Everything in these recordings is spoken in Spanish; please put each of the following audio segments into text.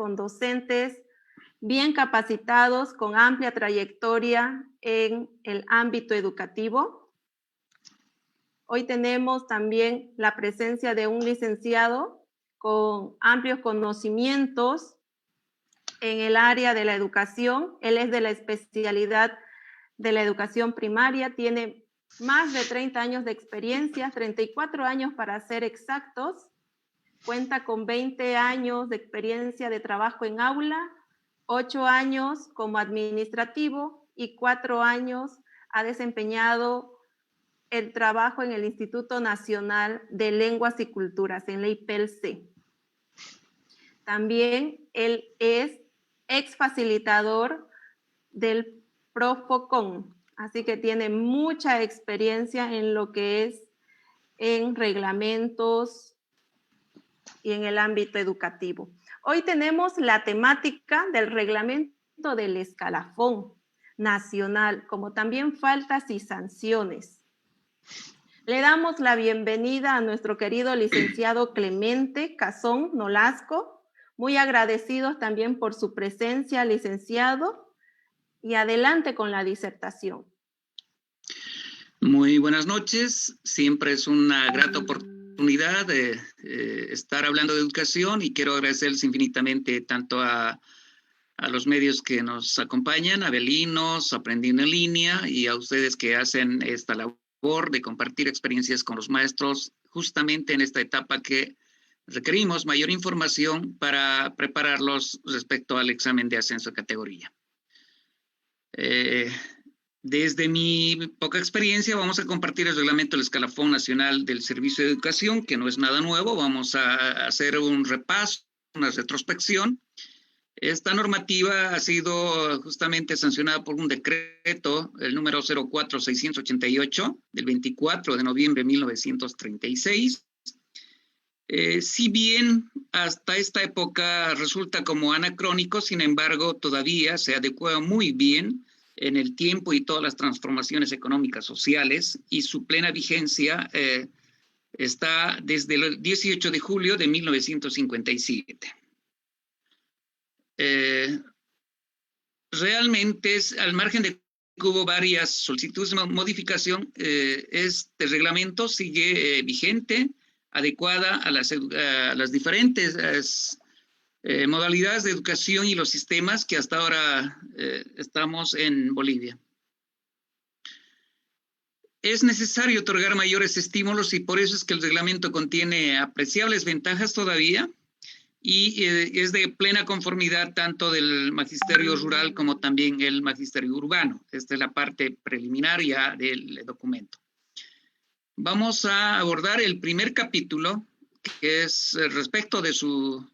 con docentes bien capacitados, con amplia trayectoria en el ámbito educativo. Hoy tenemos también la presencia de un licenciado con amplios conocimientos en el área de la educación. Él es de la especialidad de la educación primaria, tiene más de 30 años de experiencia, 34 años para ser exactos. Cuenta con 20 años de experiencia de trabajo en aula, 8 años como administrativo y 4 años ha desempeñado el trabajo en el Instituto Nacional de Lenguas y Culturas, en la IPEL-C. También él es ex facilitador del Profocon, así que tiene mucha experiencia en lo que es en reglamentos y en el ámbito educativo. Hoy tenemos la temática del reglamento del escalafón nacional, como también faltas y sanciones. Le damos la bienvenida a nuestro querido licenciado Clemente Cazón Nolasco, muy agradecidos también por su presencia, licenciado, y adelante con la disertación. Muy buenas noches, siempre es una grata oportunidad de estar hablando de educación y quiero agradecerles infinitamente tanto a los medios que nos acompañan, a Belinos, Aprendiendo en Línea y a ustedes que hacen esta labor de compartir experiencias con los maestros justamente en esta etapa que requerimos mayor información para prepararlos respecto al examen de ascenso de categoría. Desde mi poca experiencia vamos a compartir el reglamento del escalafón nacional del Servicio de Educación, que no es nada nuevo. Vamos a hacer un repaso, una retrospección. Esta normativa ha sido justamente sancionada por un decreto, el número 04688, del 24 de noviembre de 1936. Si bien hasta esta época resulta como anacrónico, sin embargo, todavía se adecua muy bien en el tiempo y todas las transformaciones económicas sociales y su plena vigencia está desde el 18 de julio de 1957. Realmente, al margen de que hubo varias solicitudes de modificación, este reglamento sigue vigente, adecuada a las diferentes modalidades de educación y los sistemas que hasta ahora estamos en Bolivia. Es necesario otorgar mayores estímulos y por eso es que el reglamento contiene apreciables ventajas todavía y es de plena conformidad tanto del magisterio rural como también el magisterio urbano. Esta es la parte preliminar ya del documento. Vamos a abordar el primer capítulo, que es respecto de su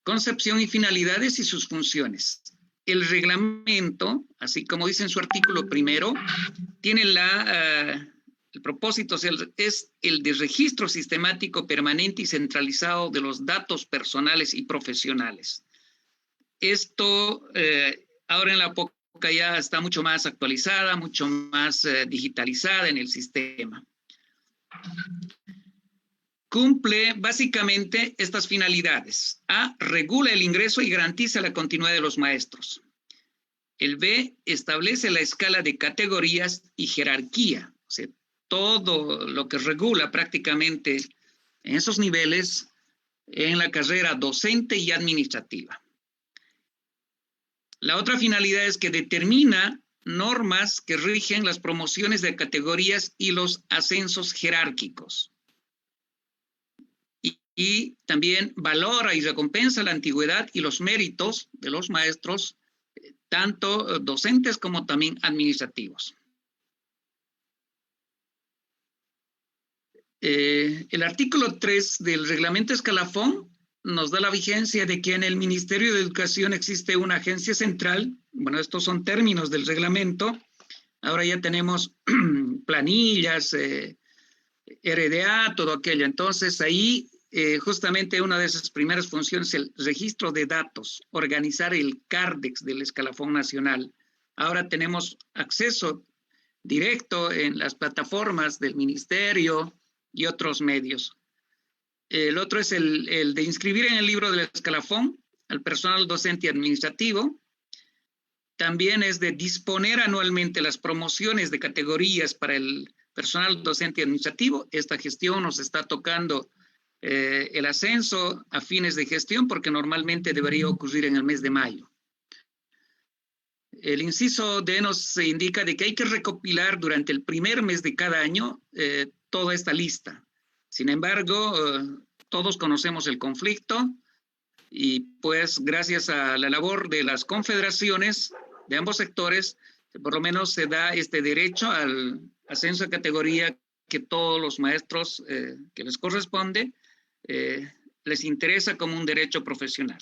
concepción y finalidades y sus funciones. El reglamento, así como dice en su artículo primero, tiene el propósito, o sea, es el de registro sistemático, permanente y centralizado de los datos personales y profesionales. Esto ahora en la época ya está mucho más actualizada, mucho más digitalizada en el sistema. Cumple básicamente estas finalidades. A, regula el ingreso y garantiza la continuidad de los maestros. El B, establece la escala de categorías y jerarquía. O sea, todo lo que regula prácticamente en esos niveles en la carrera docente y administrativa. La otra finalidad es que determina normas que rigen las promociones de categorías y los ascensos jerárquicos. Y también valora y recompensa la antigüedad y los méritos de los maestros, tanto docentes como también administrativos. El artículo 3 del reglamento escalafón nos da la vigencia de que en el Ministerio de Educación existe una agencia central. Bueno, estos son términos del reglamento. Ahora ya tenemos planillas, RDA, todo aquello. Entonces ahí justamente una de esas primeras funciones es el registro de datos, organizar el CARDEX del escalafón nacional. Ahora tenemos acceso directo en las plataformas del ministerio y otros medios. El otro es el de inscribir en el libro del escalafón al personal docente y administrativo. También es de disponer anualmente las promociones de categorías para el personal docente y administrativo. Esta gestión nos está tocando el ascenso a fines de gestión, porque normalmente debería ocurrir en el mes de mayo. El inciso D nos indica de que hay que recopilar durante el primer mes de cada año toda esta lista. Sin embargo, todos conocemos el conflicto y pues gracias a la labor de las confederaciones de ambos sectores, por lo menos se da este derecho al ascenso de categoría que todos los maestros que les corresponde les interesa como un derecho profesional.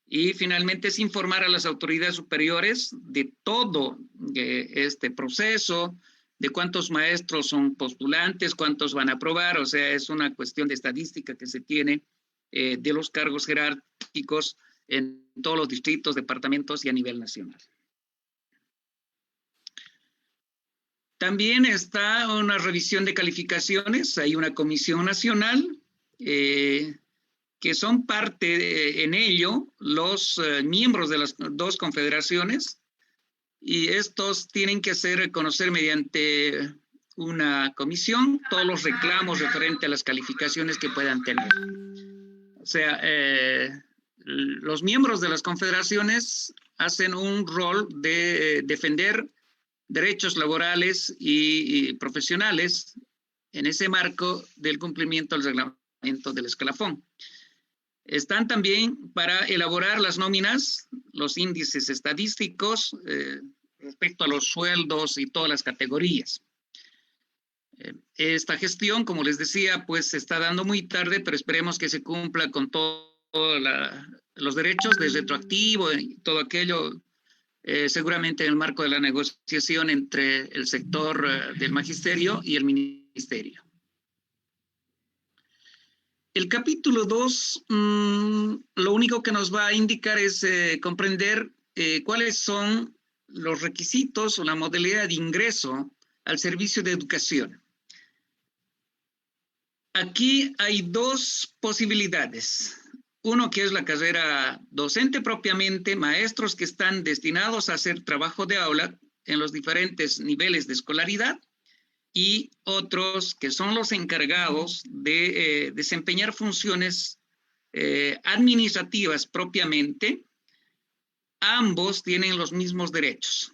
Y finalmente es informar a las autoridades superiores de todo este proceso, de cuántos maestros son postulantes, cuántos van a aprobar, o sea, es una cuestión de estadística que se tiene de los cargos jerárquicos en todos los distritos, departamentos y a nivel nacional. También está una revisión de calificaciones, hay una comisión nacional que son parte en ello los miembros de las dos confederaciones, y estos tienen que conocer mediante una comisión todos los reclamos referentes a las calificaciones que puedan tener. O sea, los miembros de las confederaciones hacen un rol de defender derechos laborales y profesionales en ese marco del cumplimiento del reglamento del escalafón. Están también para elaborar las nóminas, los índices estadísticos respecto a los sueldos y todas las categorías. Esta gestión, como les decía, pues se está dando muy tarde, pero esperemos que se cumpla con todos los derechos de retroactivo y todo aquello, seguramente en el marco de la negociación entre el sector del magisterio y el ministerio. El capítulo 2, lo único que nos va a indicar es comprender cuáles son los requisitos o la modalidad de ingreso al servicio de educación. Aquí hay dos posibilidades. Uno que es la carrera docente propiamente, maestros que están destinados a hacer trabajo de aula en los diferentes niveles de escolaridad, y otros que son los encargados de desempeñar funciones administrativas propiamente. Ambos tienen los mismos derechos.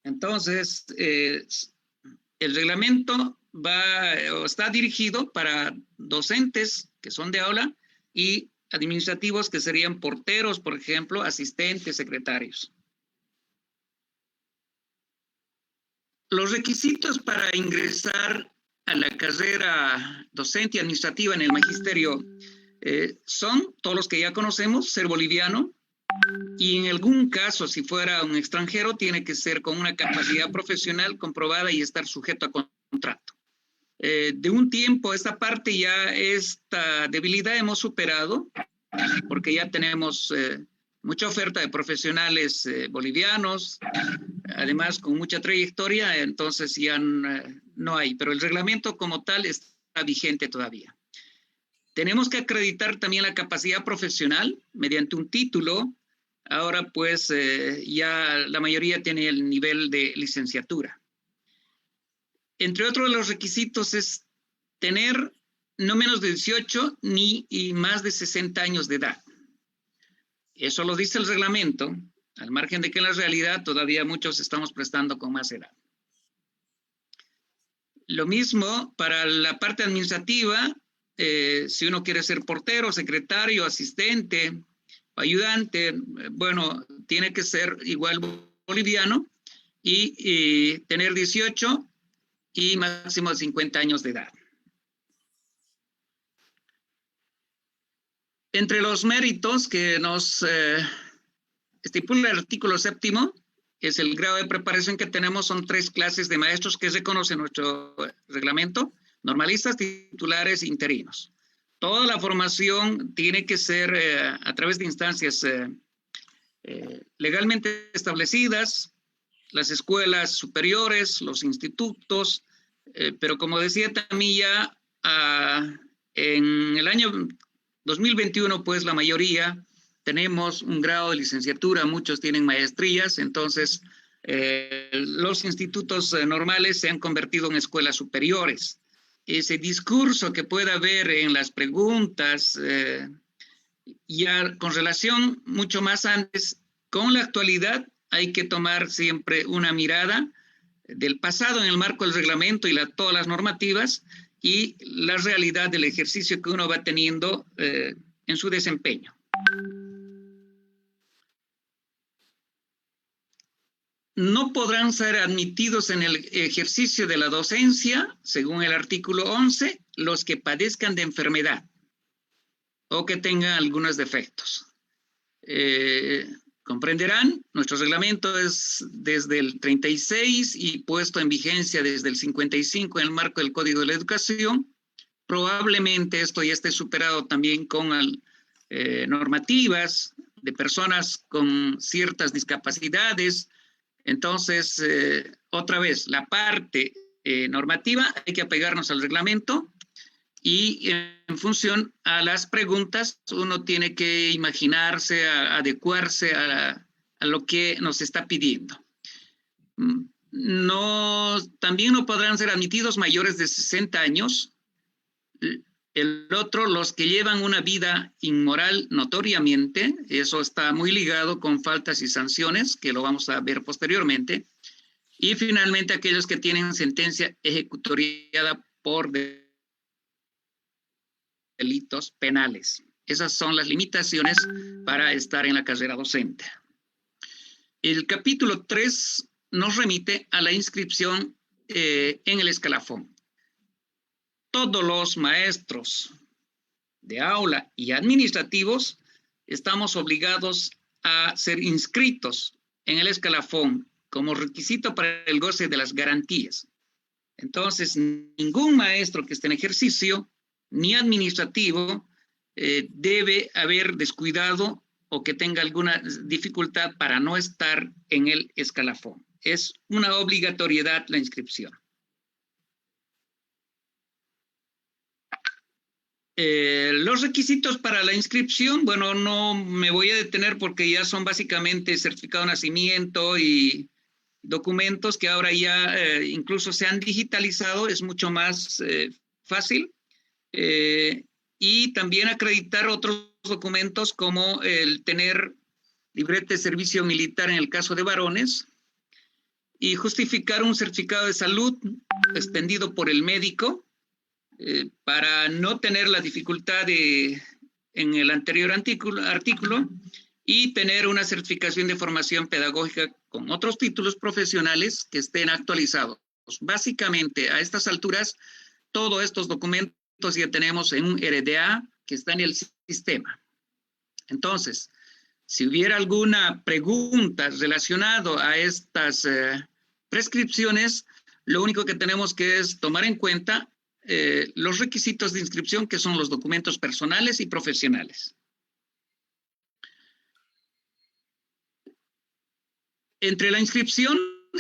Entonces, el reglamento está dirigido para docentes que son de aula y administrativos que serían porteros, por ejemplo, asistentes, secretarios. Los requisitos para ingresar a la carrera docente y administrativa en el magisterio son todos los que ya conocemos: ser boliviano, y en algún caso, si fuera un extranjero, tiene que ser con una capacidad profesional comprobada y estar sujeto a contrato. De un tiempo a esta parte ya esta debilidad hemos superado, porque ya tenemos mucha oferta de profesionales bolivianos, además con mucha trayectoria, entonces ya no hay, pero el reglamento como tal está vigente todavía. Tenemos que acreditar también la capacidad profesional mediante un título. Ahora pues ya la mayoría tiene el nivel de licenciatura. Entre otros de los requisitos es tener no menos de 18 ni más de 60 años de edad. Eso lo dice el reglamento, al margen de que en la realidad todavía muchos estamos prestando con más edad. Lo mismo para la parte administrativa, si uno quiere ser portero, secretario, asistente, ayudante, bueno, tiene que ser igual boliviano y tener 18 y máximo de 50 años de edad. Entre los méritos que nos estipula el artículo 7º, es el grado de preparación que tenemos, son 3 clases de maestros que reconoce nuestro reglamento: normalistas, titulares e interinos. Toda la formación tiene que ser a través de instancias legalmente establecidas, las escuelas superiores, los institutos, pero como decía también ya, en el año 2021, pues la mayoría tenemos un grado de licenciatura, muchos tienen maestrías, entonces los institutos normales se han convertido en escuelas superiores. Ese discurso que pueda haber en las preguntas, ya con relación mucho más antes, con la actualidad hay que tomar siempre una mirada del pasado en el marco del reglamento y todas las normativas y la realidad del ejercicio que uno va teniendo en su desempeño. No podrán ser admitidos en el ejercicio de la docencia, según el artículo 11, los que padezcan de enfermedad o que tengan algunos defectos. Comprenderán, nuestro reglamento es desde el 36 y puesto en vigencia desde el 55 en el marco del Código de la Educación. Probablemente esto ya esté superado también con normativas de personas con ciertas discapacidades. Entonces, otra vez, la parte normativa hay que apegarnos al reglamento y en función a las preguntas uno tiene que imaginarse, adecuarse a lo que nos está pidiendo. También no podrán ser admitidos mayores de 60 años. El otro, los que llevan una vida inmoral notoriamente, eso está muy ligado con faltas y sanciones, que lo vamos a ver posteriormente. Y finalmente aquellos que tienen sentencia ejecutoriada por delitos penales. Esas son las limitaciones para estar en la carrera docente. El capítulo 3 nos remite a la inscripción en el escalafón. Todos los maestros de aula y administrativos estamos obligados a ser inscritos en el escalafón como requisito para el goce de las garantías. Entonces, ningún maestro que esté en ejercicio ni administrativo debe haber descuidado o que tenga alguna dificultad para no estar en el escalafón. Es una obligatoriedad la inscripción. Los requisitos para la inscripción, bueno, no me voy a detener porque ya son básicamente certificado de nacimiento y documentos que ahora ya incluso se han digitalizado, es mucho más fácil. Y también acreditar otros documentos como el tener libreta de servicio militar en el caso de varones y justificar un certificado de salud extendido por el médico para no tener la dificultad en el anterior artículo y tener una certificación de formación pedagógica con otros títulos profesionales que estén actualizados. Básicamente, a estas alturas, todos estos documentos ya tenemos en un RDA que está en el sistema. Entonces, si hubiera alguna pregunta relacionada a estas prescripciones, lo único que tenemos que es tomar en cuenta los requisitos de inscripción, que son los documentos personales y profesionales. Entre la inscripción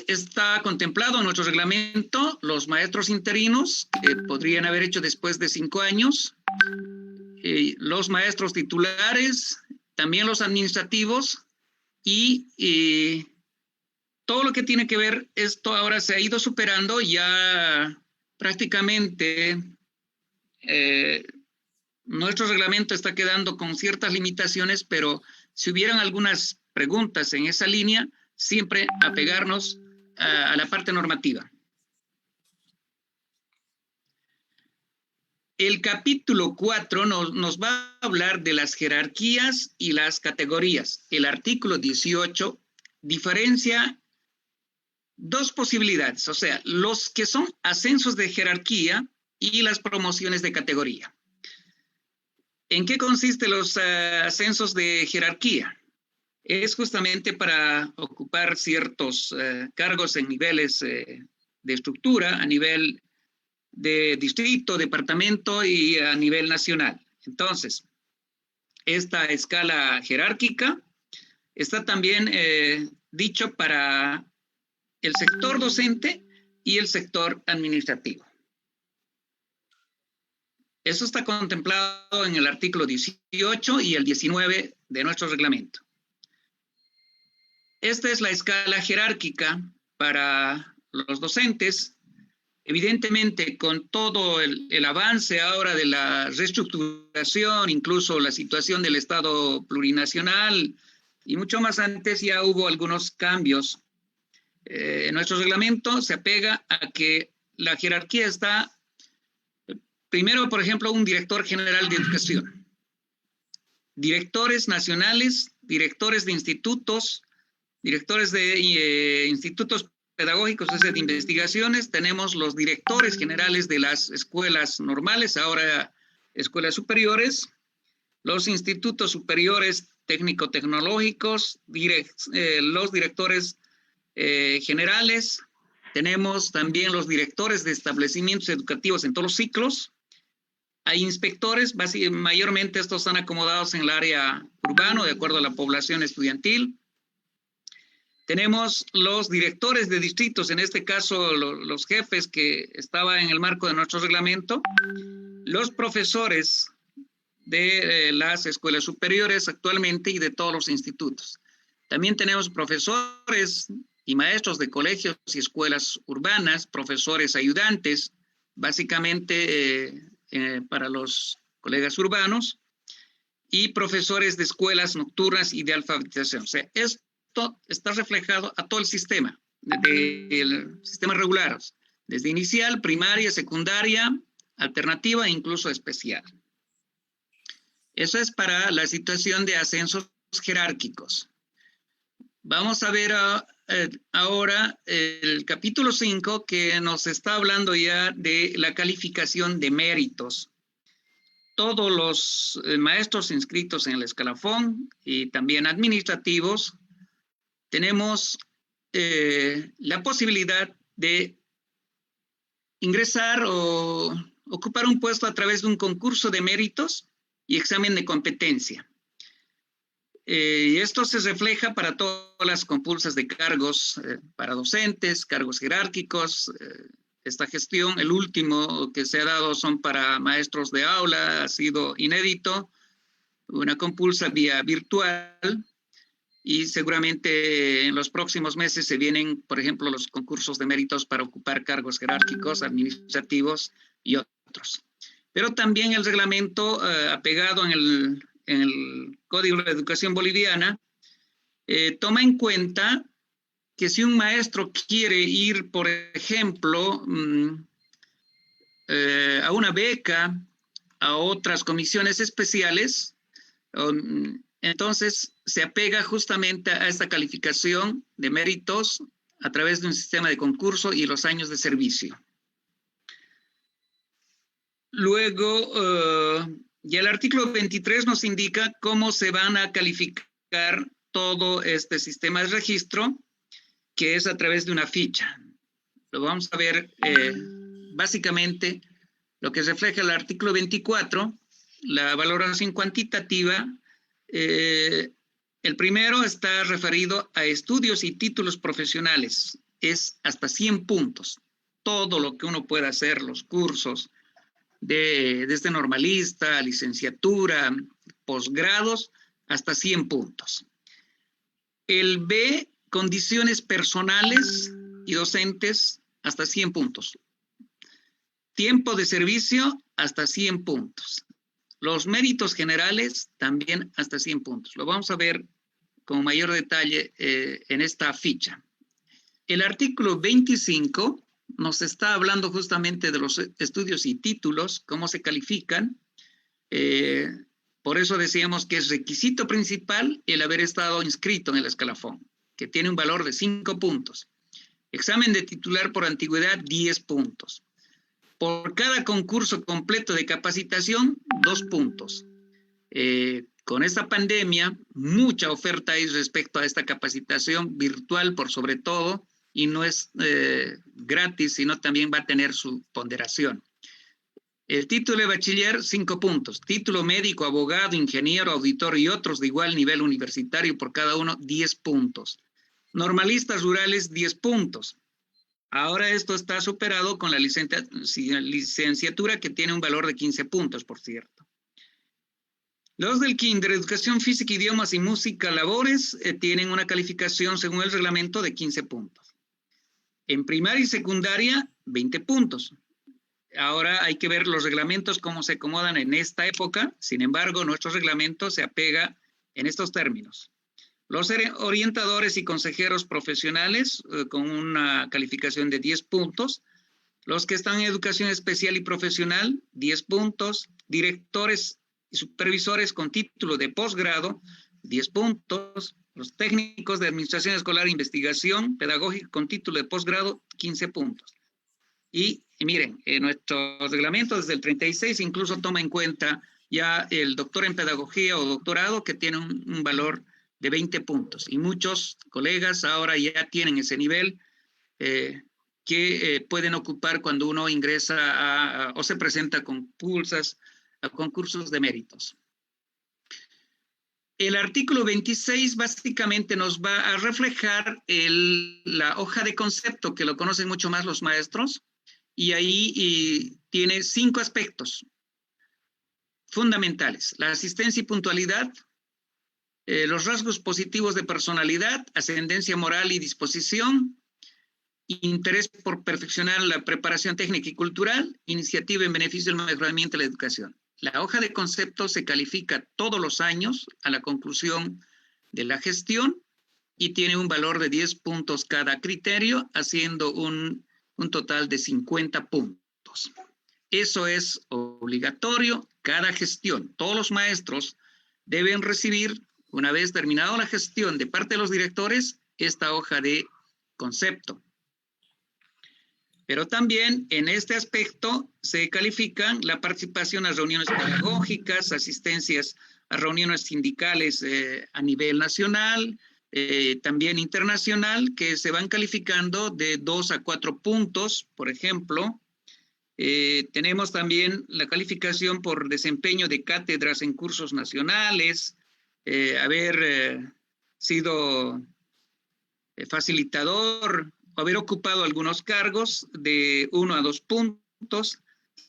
está contemplado en nuestro reglamento los maestros interinos, que podrían haber hecho después de 5 años, los maestros titulares, también los administrativos y todo lo que tiene que ver, esto ahora se ha ido superando ya prácticamente. Nuestro reglamento está quedando con ciertas limitaciones, pero si hubieran algunas preguntas en esa línea, siempre apegarnos a la parte normativa. El capítulo 4 nos va a hablar de las jerarquías y las categorías. El artículo 18 diferencia dos posibilidades, o sea, los que son ascensos de jerarquía y las promociones de categoría. ¿En qué consisten los ascensos de jerarquía? Es justamente para ocupar ciertos cargos en niveles de estructura, a nivel de distrito, departamento y a nivel nacional. Entonces, esta escala jerárquica está también dicho para el sector docente y el sector administrativo. Eso está contemplado en el artículo 18 y el 19 de nuestro reglamento. Esta es la escala jerárquica para los docentes. Evidentemente, con todo el avance ahora de la reestructuración, incluso la situación del Estado plurinacional, y mucho más antes ya hubo algunos cambios. Nuestro reglamento se apega a que la jerarquía está, primero, por ejemplo, un director general de educación, directores nacionales, directores de institutos, directores de institutos pedagógicos, es decir, de investigaciones. Tenemos los directores generales de las escuelas normales, ahora escuelas superiores, los institutos superiores técnico-tecnológicos, los directores generales. Tenemos también los directores de establecimientos educativos en todos los ciclos. Hay inspectores, mayormente estos están acomodados en el área urbano, de acuerdo a la población estudiantil. Tenemos los directores de distritos, en este caso los jefes que estaban en el marco de nuestro reglamento, los profesores de las escuelas superiores actualmente y de todos los institutos. También tenemos profesores y maestros de colegios y escuelas urbanas, profesores ayudantes, básicamente para los colegas urbanos, y profesores de escuelas nocturnas y de alfabetización. O sea, esto está reflejado a todo el sistema, del sistema regular, desde inicial, primaria, secundaria, alternativa e incluso especial. Eso es para la situación de ascensos jerárquicos. Vamos a ver ahora el capítulo 5, que nos está hablando ya de la calificación de méritos. Todos los maestros inscritos en el escalafón y también administrativos tenemos la posibilidad de ingresar o ocupar un puesto a través de un concurso de méritos y examen de competencia. Y esto se refleja para todas las compulsas de cargos para docentes, cargos jerárquicos. Esta gestión, el último que se ha dado son para maestros de aula, ha sido inédito, una compulsa vía virtual, y seguramente en los próximos meses se vienen, por ejemplo, los concursos de méritos para ocupar cargos jerárquicos, administrativos y otros. Pero también el reglamento apegado en el Código de Educación Boliviana toma en cuenta que si un maestro quiere ir, por ejemplo, a una beca, a otras comisiones especiales, entonces se apega justamente a esta calificación de méritos a través de un sistema de concurso y los años de servicio. Luego, y el artículo 23 nos indica cómo se van a calificar todo este sistema de registro, que es a través de una ficha. Lo vamos a ver básicamente lo que refleja el artículo 24, la valoración cuantitativa. El primero está referido a estudios y títulos profesionales. Es hasta 100 puntos. Todo lo que uno pueda hacer, los cursos, desde normalista, licenciatura, posgrados, hasta 100 puntos. El B, condiciones personales y docentes, hasta 100 puntos. Tiempo de servicio, hasta 100 puntos. Los méritos generales, también hasta 100 puntos. Lo vamos a ver con mayor detalle en esta ficha. El artículo 25 nos está hablando justamente de los estudios y títulos, cómo se califican. Por eso decíamos que es requisito principal el haber estado inscrito en el escalafón, que tiene un valor de 5 puntos. Examen de titular por antigüedad, 10 puntos. Por cada concurso completo de capacitación, 2 puntos. Con esta pandemia, mucha oferta hay respecto a esta capacitación virtual por sobre todo, y no es gratis, sino también va a tener su ponderación. El título de bachiller, 5 puntos. Título médico, abogado, ingeniero, auditor y otros de igual nivel universitario por cada uno, 10 puntos. Normalistas rurales, 10 puntos. Ahora esto está superado con la licenciatura, que tiene un valor de 15 puntos, por cierto. Los del kinder, educación física, idiomas y música, labores, tienen una calificación según el reglamento de 15 puntos. En primaria y secundaria, 20 puntos. Ahora hay que ver los reglamentos cómo se acomodan en esta época. Sin embargo, nuestro reglamento se apega en estos términos. Los orientadores y consejeros profesionales con una calificación de 10 puntos. Los que están en educación especial y profesional, 10 puntos. Directores y supervisores con título de posgrado, 10 puntos. Los técnicos de administración escolar e investigación pedagógica con título de posgrado, 15 puntos. Y miren, nuestro reglamento desde el 36 incluso toma en cuenta ya el doctor en pedagogía o doctorado, que tiene un valor de 20 puntos. Y muchos colegas ahora ya tienen ese nivel que pueden ocupar cuando uno ingresa o se presenta a concursos de méritos. El artículo 26 básicamente nos va a reflejar la hoja de concepto, que lo conocen mucho más los maestros, y ahí tiene 5 aspectos fundamentales: la asistencia y puntualidad, los rasgos positivos de personalidad, ascendencia moral y disposición, interés por perfeccionar la preparación técnica y cultural, iniciativa en beneficio del mejoramiento de la educación. La hoja de concepto se califica todos los años a la conclusión de la gestión y tiene un valor de 10 puntos cada criterio, haciendo un total de 50 puntos. Eso es obligatorio cada gestión. Todos los maestros deben recibir, una vez terminada la gestión de parte de los directores, esta hoja de concepto. Pero también en este aspecto se califican la participación en reuniones pedagógicas, asistencias a reuniones sindicales a nivel nacional, también internacional, que se van calificando de 2 a 4 puntos, por ejemplo. Tenemos también la calificación por desempeño de cátedras en cursos nacionales, haber sido facilitador, haber ocupado algunos cargos de 1 a 2 puntos,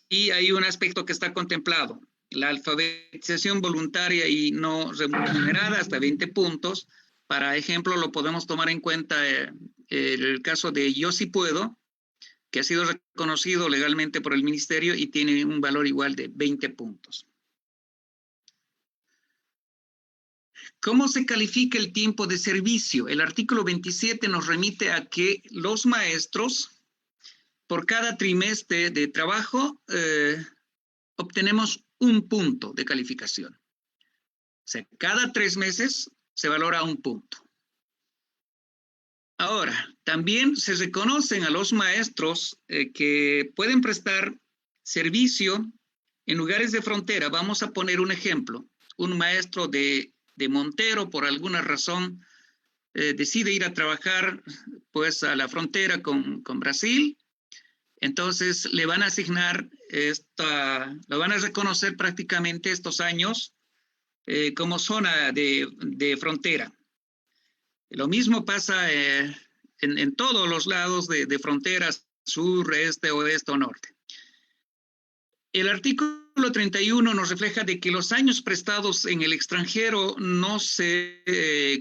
y hay un aspecto que está contemplado: la alfabetización voluntaria y no remunerada, hasta 20 puntos. Para ejemplo, lo podemos tomar en cuenta el caso de Yo Sí Puedo, que ha sido reconocido legalmente por el ministerio y tiene un valor igual de 20 puntos. ¿Cómo se califica el tiempo de servicio? El artículo 27 nos remite a que los maestros, por cada trimestre de trabajo, obtenemos 1 punto de calificación. O sea, cada 3 meses se valora 1 punto. Ahora, también se reconocen a los maestros que pueden prestar servicio en lugares de frontera. Vamos a poner un ejemplo. Un maestro de Montero, por alguna razón, decide ir a trabajar pues a la frontera con Brasil. Entonces le van a asignar lo van a reconocer prácticamente estos años como zona de frontera. Lo mismo pasa en todos los lados de fronteras, sur, este, oeste o norte. El artículo 31 nos refleja de que los años prestados en el extranjero no se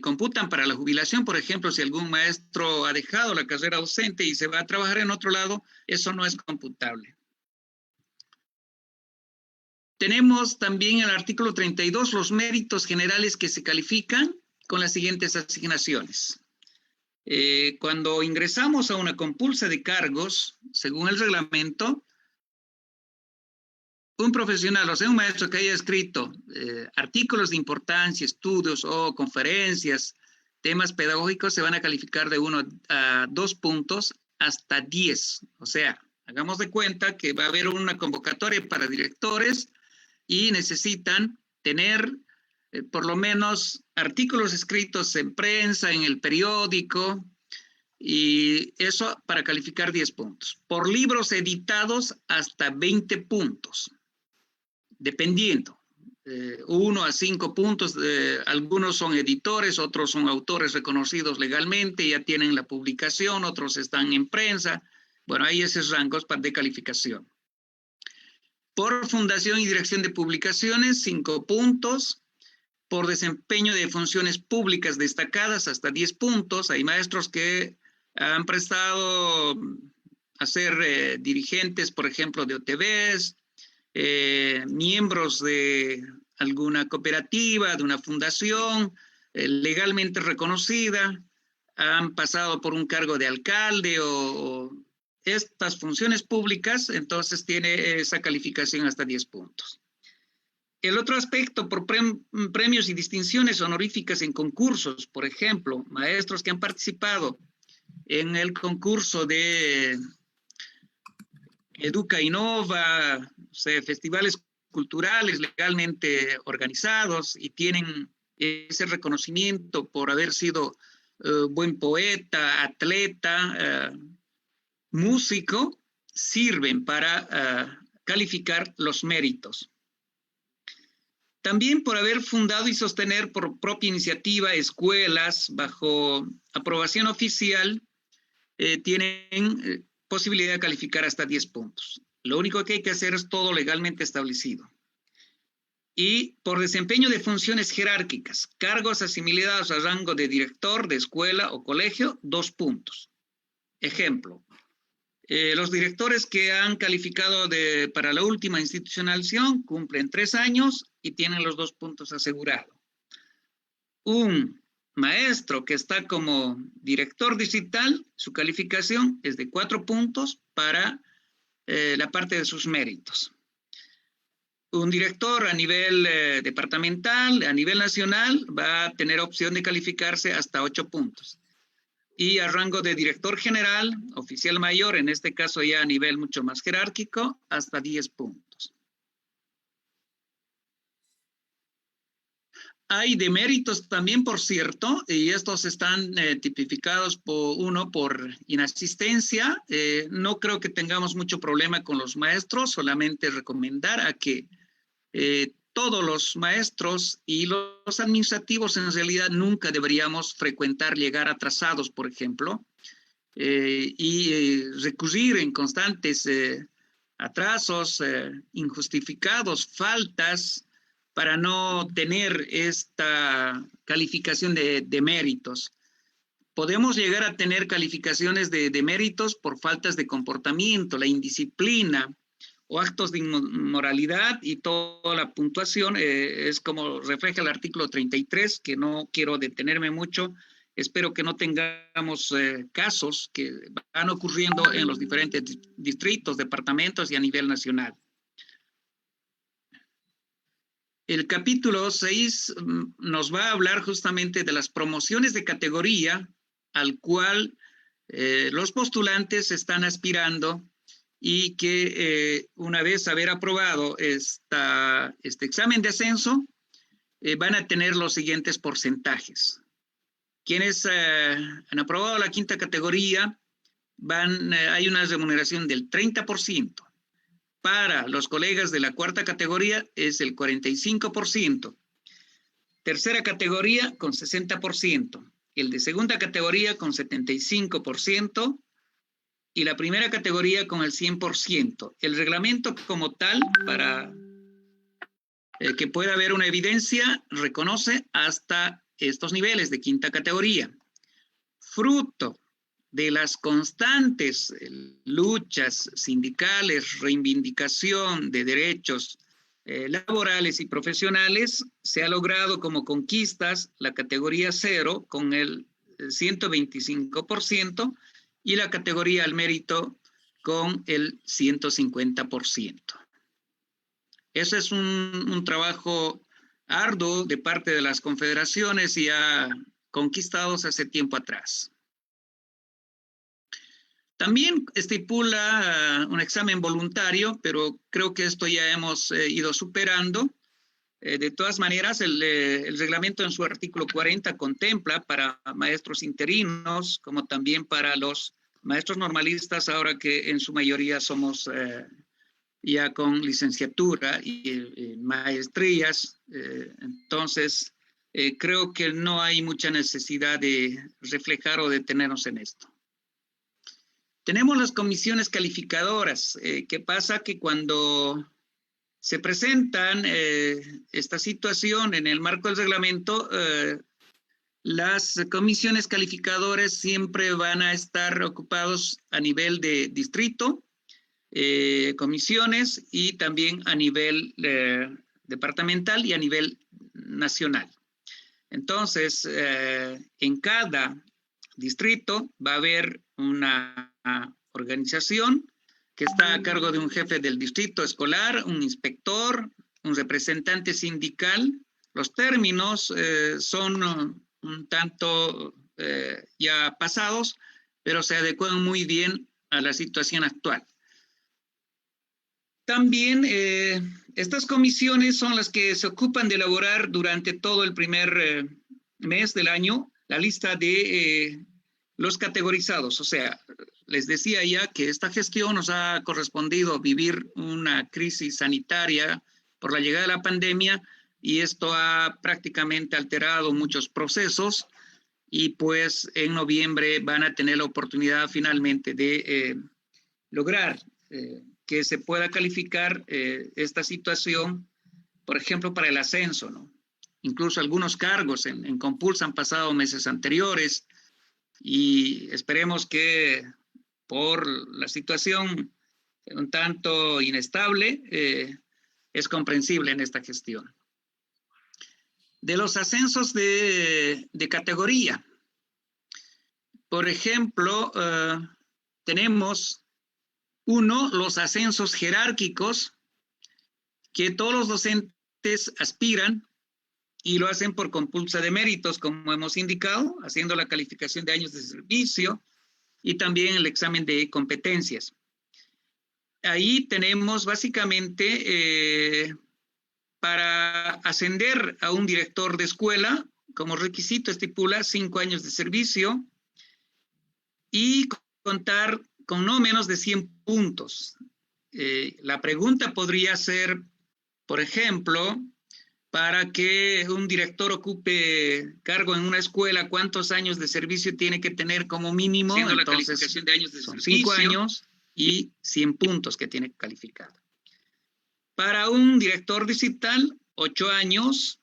computan para la jubilación. Por ejemplo, si algún maestro ha dejado la carrera docente y se va a trabajar en otro lado, eso no es computable. Tenemos también el artículo 32, los méritos generales que se califican con las siguientes asignaciones. Cuando ingresamos a una compulsa de cargos, según el reglamento, un profesional, o sea, un maestro que haya escrito artículos de importancia, estudios o conferencias, temas pedagógicos, se van a calificar de 1 a 2 puntos hasta 10. O sea, hagamos de cuenta que va a haber una convocatoria para directores y necesitan tener por lo menos artículos escritos en prensa, en el periódico, y eso para calificar 10 puntos. Por libros editados hasta 20 puntos. Dependiendo, 1 a 5 puntos, algunos son editores, otros son autores reconocidos legalmente, ya tienen la publicación, otros están en prensa, Bueno, hay esos rangos de calificación. Por fundación y dirección de publicaciones, 5 puntos. Por desempeño de funciones públicas destacadas, hasta 10 puntos. Hay maestros que han prestado a ser dirigentes, por ejemplo, de OTBs, miembros de alguna cooperativa, de una fundación legalmente reconocida, han pasado por un cargo de alcalde o estas funciones públicas, entonces tiene esa calificación hasta 10 puntos. El otro aspecto, por premios y distinciones honoríficas en concursos, por ejemplo, maestros que han participado en el concurso de Educa Innova, o sea, festivales culturales legalmente organizados y tienen ese reconocimiento por haber sido buen poeta, atleta, músico, sirven para calificar los méritos. También por haber fundado y sostener por propia iniciativa escuelas bajo aprobación oficial, tienen posibilidad de calificar hasta 10 puntos. Lo único que hay que hacer es todo legalmente establecido. Y por desempeño de funciones jerárquicas, cargos asimilados al rango de director de escuela o colegio, 2 puntos. Ejemplo, los directores que han calificado para la última institucionalización cumplen 3 años y tienen los 2 puntos asegurados. Un maestro que está como director digital, su calificación es de 4 puntos para la parte de sus méritos. Un director a nivel departamental, a nivel nacional, va a tener opción de calificarse hasta 8 puntos. Y a rango de director general, oficial mayor, en este caso ya a nivel mucho más jerárquico, hasta 10 puntos. Hay deméritos también, por cierto, y estos están tipificados por inasistencia. No creo que tengamos mucho problema con los maestros, solamente recomendar a que todos los maestros y los administrativos en realidad nunca deberíamos frecuentar llegar atrasados, por ejemplo, y recurrir en constantes atrasos injustificados, faltas, para no tener esta calificación de méritos. Podemos llegar a tener calificaciones de méritos por faltas de comportamiento, la indisciplina, o actos de inmoralidad, y toda la puntuación es como refleja el artículo 33, que no quiero detenerme mucho. Espero que no tengamos casos que van ocurriendo en los diferentes distritos, departamentos y a nivel nacional. El capítulo 6 nos va a hablar justamente de las promociones de categoría al cual los postulantes están aspirando, y que una vez haber aprobado este examen de ascenso, van a tener los siguientes porcentajes. Quienes han aprobado la 5ª categoría, hay una remuneración del 30%. Para los colegas de la 4ª categoría es el 45%. 3ª categoría con 60%. El de 2ª categoría con 75%. Y la 1ª categoría con el 100%. El reglamento como tal, para que pueda haber una evidencia, reconoce hasta estos niveles de 5ª categoría. Fruto de las constantes luchas sindicales, reivindicación de derechos laborales y profesionales, se ha logrado como conquistas la categoría 0 con el 125%, y la categoría al mérito con el 150%. Ese es un trabajo arduo de parte de las confederaciones ya conquistados hace tiempo atrás. También estipula un examen voluntario, pero creo que esto ya hemos ido superando. De todas maneras, el reglamento en su artículo 40 contempla para maestros interinos, como también para los maestros normalistas, ahora que en su mayoría somos ya con licenciatura y maestrías. Entonces, creo que no hay mucha necesidad de reflejar o detenernos en esto. Tenemos las comisiones calificadoras. ¿Qué pasa? Que cuando se presentan esta situación en el marco del reglamento, las comisiones calificadoras siempre van a estar ocupados a nivel de distrito, comisiones, y también a nivel departamental y a nivel nacional. Entonces, en cada distrito va a haber una organización que está a cargo de un jefe del distrito escolar, un inspector, un representante sindical. Los términos son un tanto ya pasados, pero se adecuan muy bien a la situación actual. También estas comisiones son las que se ocupan de elaborar durante todo el primer mes del año la lista de los categorizados. O sea, les decía ya que esta gestión nos ha correspondido vivir una crisis sanitaria por la llegada de la pandemia, y esto ha prácticamente alterado muchos procesos, y pues en noviembre van a tener la oportunidad finalmente de lograr que se pueda calificar esta situación, por ejemplo, para el ascenso, ¿no? Incluso algunos cargos en Compulsa han pasado meses anteriores, y esperemos que por la situación un tanto inestable, es comprensible en esta gestión. De los ascensos de categoría, por ejemplo, tenemos los ascensos jerárquicos, que todos los docentes aspiran y lo hacen por compulsa de méritos, como hemos indicado, haciendo la calificación de años de servicio y también el examen de competencias. Ahí tenemos básicamente para ascender a un director de escuela, como requisito estipula 5 años de servicio y contar con no menos de 100 puntos. La pregunta podría ser, por ejemplo, para que un director ocupe cargo en una escuela, ¿cuántos años de servicio tiene que tener como mínimo? Siendo Entonces, la calificación de años de son servicio, 5 años y 100 puntos que tiene que calificar. Para un director distrital, 8 años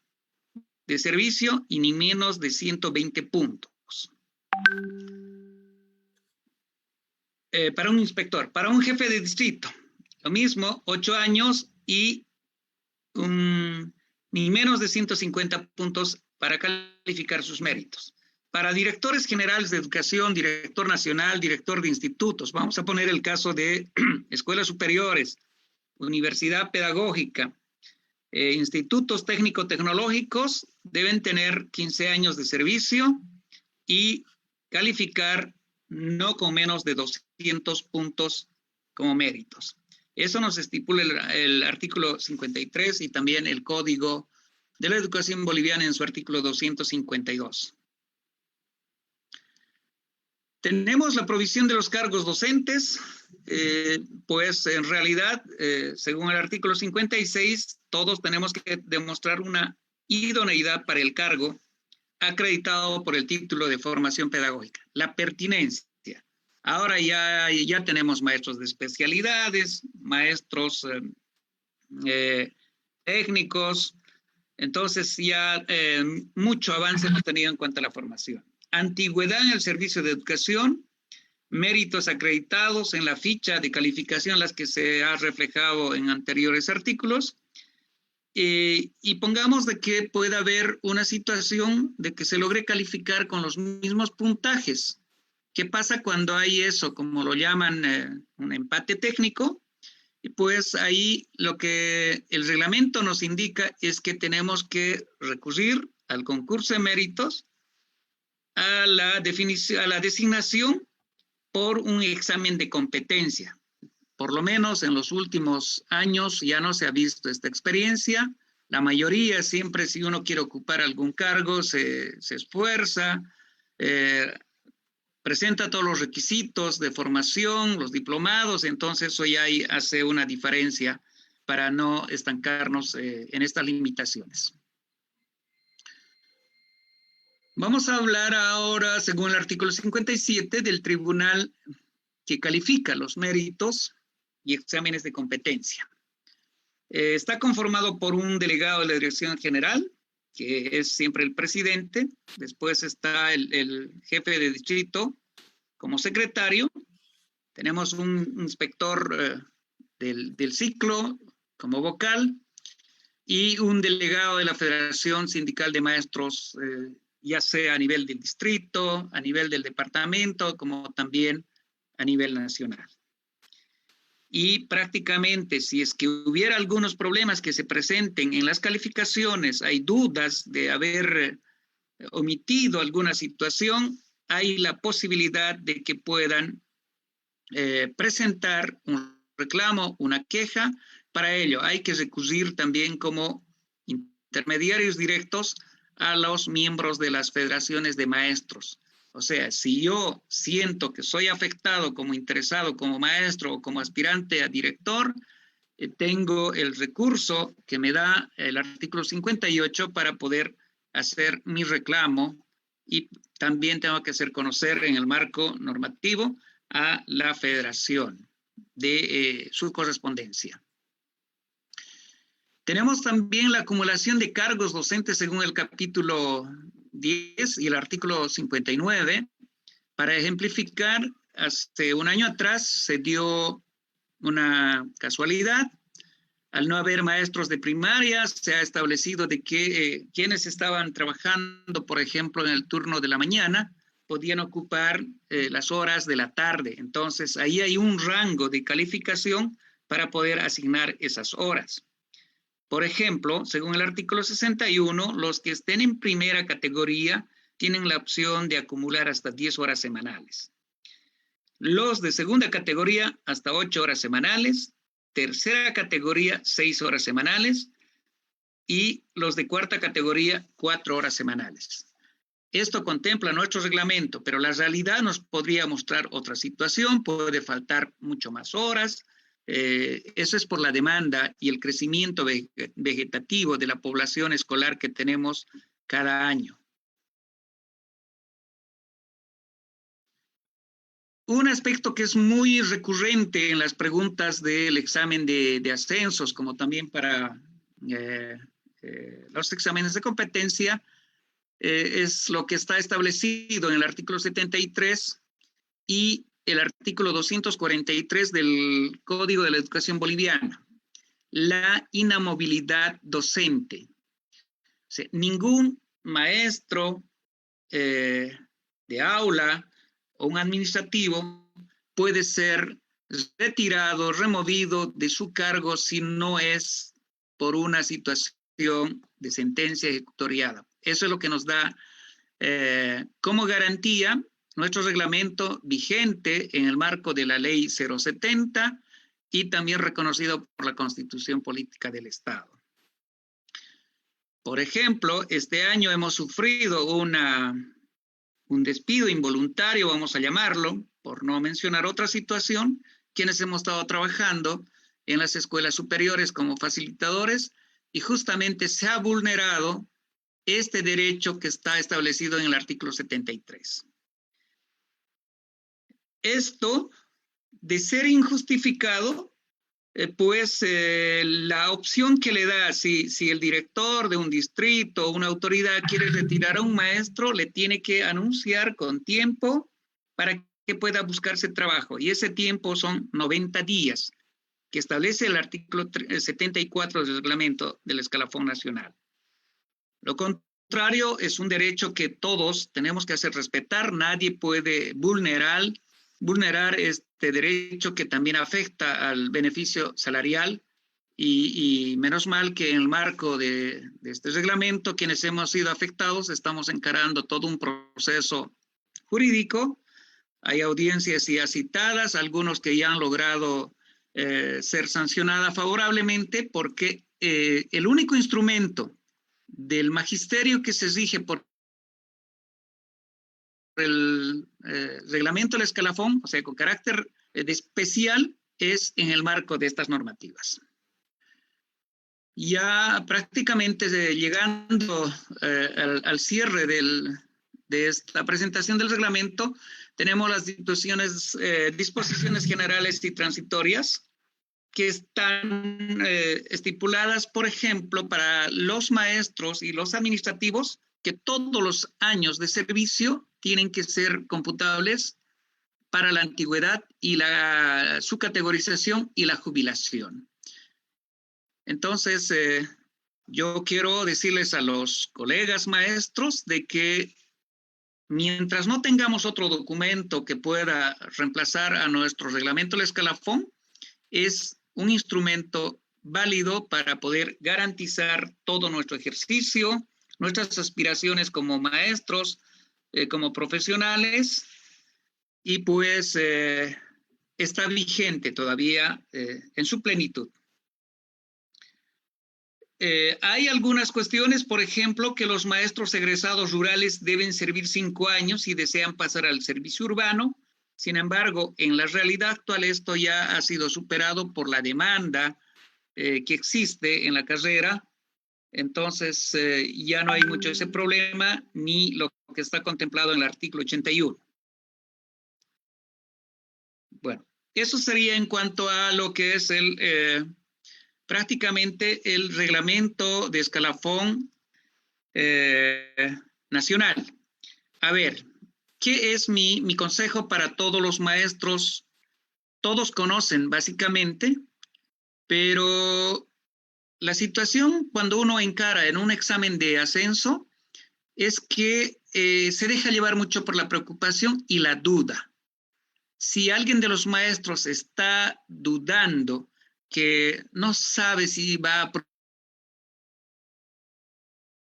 de servicio y ni menos de 120 puntos. Para un inspector, para un jefe de distrito, lo mismo, 8 años y ni menos de 150 puntos para calificar sus méritos. Para directores generales de educación, director nacional, director de institutos, vamos a poner el caso de escuelas superiores, universidad pedagógica, institutos técnico-tecnológicos, deben tener 15 años de servicio y calificar no con menos de 200 puntos como méritos. Eso nos estipula el artículo 53 y también el Código de la Educación Boliviana en su artículo 252. Tenemos la provisión de los cargos docentes, pues en realidad, según el artículo 56, todos tenemos que demostrar una idoneidad para el cargo acreditado por el título de formación pedagógica, la pertinencia. Ahora ya tenemos maestros de especialidades, maestros técnicos, entonces ya mucho avance hemos tenido en cuanto a la formación. Antigüedad en el servicio de educación, méritos acreditados en la ficha de calificación, las que se ha reflejado en anteriores artículos, y pongamos de que pueda haber una situación de que se logre calificar con los mismos puntajes. ¿Qué pasa cuando hay eso, como lo llaman, un empate técnico? Y pues ahí lo que el reglamento nos indica es que tenemos que recurrir al concurso de méritos, a la designación por un examen de competencia. Por lo menos en los últimos años ya no se ha visto esta experiencia. La mayoría siempre, si uno quiere ocupar algún cargo, se esfuerza, presenta todos los requisitos de formación, los diplomados, entonces eso ya hace una diferencia para no estancarnos en estas limitaciones. Vamos a hablar ahora, según el artículo 57, del Tribunal que califica los méritos y exámenes de competencia. Está conformado por un delegado de la Dirección General, que es siempre el presidente. Después está el jefe de distrito como secretario. Tenemos un inspector del ciclo como vocal y un delegado de la Federación Sindical de Maestros, ya sea a nivel del distrito, a nivel del departamento, como también a nivel nacional. Y prácticamente, si es que hubiera algunos problemas que se presenten en las calificaciones, hay dudas de haber omitido alguna situación, hay la posibilidad de que puedan presentar un reclamo, una queja. Para ello hay que recurrir también como intermediarios directos a los miembros de las federaciones de maestros. O sea, si yo siento que soy afectado como interesado, como maestro o como aspirante a director, tengo el recurso que me da el artículo 58 para poder hacer mi reclamo, y también tengo que hacer conocer en el marco normativo a la federación de su correspondencia. Tenemos también la acumulación de cargos docentes según el capítulo 10 y el artículo 59. Para ejemplificar, hace un año atrás se dio una casualidad. Al no haber maestros de primaria, se ha establecido de que quienes estaban trabajando, por ejemplo, en el turno de la mañana, podían ocupar las horas de la tarde. Entonces, ahí hay un rango de calificación para poder asignar esas horas. Por ejemplo, según el artículo 61, los que estén en primera categoría tienen la opción de acumular hasta 10 horas semanales. Los de segunda categoría, hasta 8 horas semanales. Tercera categoría, 6 horas semanales. Y los de cuarta categoría, 4 horas semanales. Esto contempla nuestro reglamento, pero la realidad nos podría mostrar otra situación. Puede faltar mucho más horas. Eso es por la demanda y el crecimiento vegetativo de la población escolar que tenemos cada año. Un aspecto que es muy recurrente en las preguntas del examen de ascensos, como también para los exámenes de competencia, es lo que está establecido en el artículo 73 y el artículo 243 del Código de la Educación Boliviana, la inamovilidad docente. O sea, ningún maestro de aula o un administrativo puede ser retirado, removido de su cargo si no es por una situación de sentencia ejecutoriada. Eso es lo que nos da como garantía nuestro reglamento vigente en el marco de la ley 070 y también reconocido por la Constitución Política del Estado. Por ejemplo, este año hemos sufrido un despido involuntario, vamos a llamarlo, por no mencionar otra situación, quienes hemos estado trabajando en las escuelas superiores como facilitadores, y justamente se ha vulnerado este derecho que está establecido en el artículo 73. Esto, de ser injustificado, la opción que le da, si el director de un distrito o una autoridad quiere retirar a un maestro, le tiene que anunciar con tiempo para que pueda buscarse trabajo. Y ese tiempo son 90 días, que establece el artículo 74 del reglamento del escalafón nacional. Lo contrario es un derecho que todos tenemos que hacer respetar. Nadie puede vulnerar este derecho que también afecta al beneficio salarial, y menos mal que en el marco de este reglamento, quienes hemos sido afectados estamos encarando todo un proceso jurídico. Hay audiencias ya citadas, algunos que ya han logrado ser sancionadas favorablemente, porque el único instrumento del magisterio que se rige por el reglamento del escalafón, o sea, con carácter especial, es en el marco de estas normativas. Ya prácticamente llegando al cierre de esta presentación del reglamento, tenemos las disposiciones generales y transitorias que están estipuladas, por ejemplo, para los maestros y los administrativos, que todos los años de servicio tienen que ser computables para la antigüedad y su categorización y la jubilación. Entonces, yo quiero decirles a los colegas maestros de que mientras no tengamos otro documento que pueda reemplazar a nuestro reglamento del escalafón, es un instrumento válido para poder garantizar todo nuestro ejercicio, nuestras aspiraciones como maestros, como profesionales, y pues está vigente todavía en su plenitud. Hay algunas cuestiones, por ejemplo, que los maestros egresados rurales deben servir 5 años si desean pasar al servicio urbano. Sin embargo, en la realidad actual esto ya ha sido superado por la demanda que existe en la carrera. Entonces, ya no hay mucho ese problema ni lo que está contemplado en el artículo 81. Bueno, eso sería en cuanto a lo que es prácticamente el reglamento de escalafón nacional. A ver, ¿qué es mi consejo para todos los maestros? Todos conocen básicamente, pero la situación cuando uno encara en un examen de ascenso es que se deja llevar mucho por la preocupación y la duda. Si alguien de los maestros está dudando, que no sabe si va a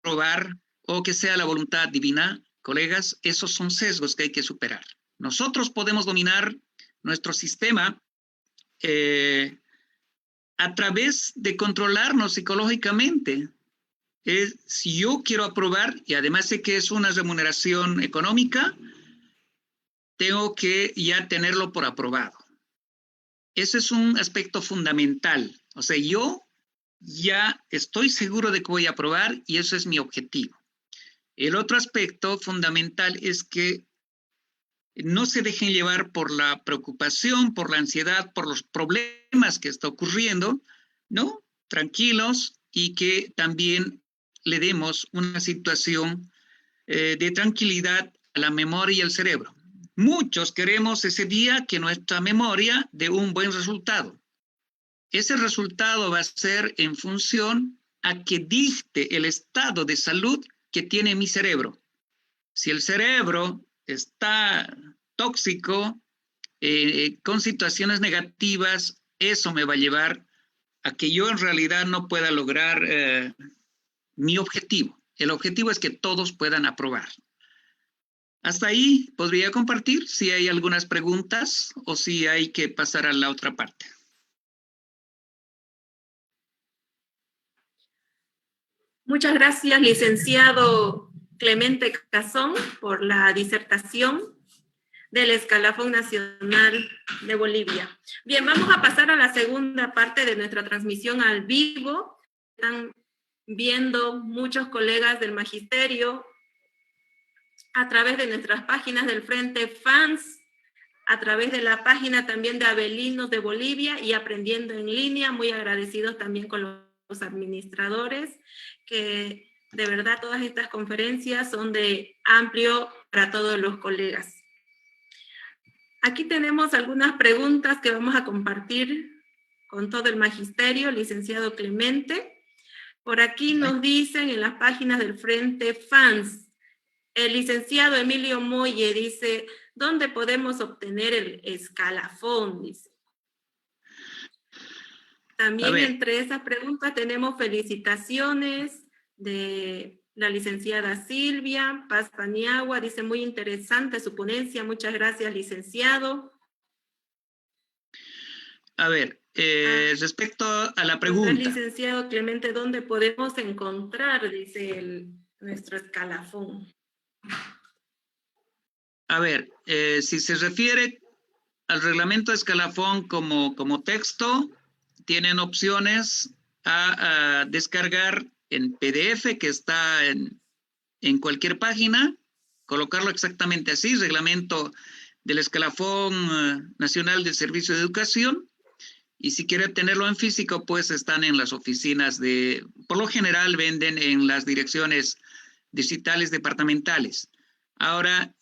aprobar o que sea la voluntad divina, colegas, esos son sesgos que hay que superar. Nosotros podemos dominar nuestro sistema a través de controlarnos psicológicamente. Si yo quiero aprobar, y además sé que es una remuneración económica, tengo que ya tenerlo por aprobado. Ese es un aspecto fundamental. O sea, yo ya estoy seguro de que voy a aprobar y eso es mi objetivo. El otro aspecto fundamental es que no se dejen llevar por la preocupación, por la ansiedad, por los problemas que está ocurriendo, ¿no? Tranquilos, y que también le demos una situación de tranquilidad a la memoria y al cerebro. Muchos queremos ese día que nuestra memoria dé un buen resultado. Ese resultado va a ser en función a que dicte el estado de salud que tiene mi cerebro. Si el cerebro está tóxico, con situaciones negativas, eso me va a llevar a que yo en realidad no pueda lograr mi objetivo. El objetivo es que todos puedan aprobar. Hasta ahí podría compartir si hay algunas preguntas o si hay que pasar a la otra parte. Muchas gracias, licenciado Clemente Cazón, por la disertación del Escalafón Nacional de Bolivia. Bien, vamos a pasar a la segunda parte de nuestra transmisión al vivo. Están viendo muchos colegas del magisterio a través de nuestras páginas del Frente Fans, a través de la página también de Abelinos de Bolivia y Aprendiendo en Línea. Muy agradecidos también con los administradores, que de verdad todas estas conferencias son de amplio para todos los colegas. Aquí tenemos algunas preguntas que vamos a compartir con todo el magisterio, licenciado Clemente. Por aquí nos dicen en las páginas del Frente Fans, el licenciado Emilio Molle dice, ¿dónde podemos obtener el escalafón? Dice. También entre esas preguntas tenemos felicitaciones de la licenciada Silvia Paz Paniagua, dice muy interesante su ponencia, muchas gracias licenciado. A ver, respecto a la pregunta. Licenciado Clemente, ¿dónde podemos encontrar, dice nuestro escalafón? A ver, si se refiere al reglamento de escalafón como texto, tienen opciones a descargar en PDF, que está en cualquier página, colocarlo exactamente así, reglamento del escalafón nacional del Servicio de Educación, y si quiere tenerlo en físico, pues están en las oficinas por lo general venden en las direcciones distritales departamentales. Ahora,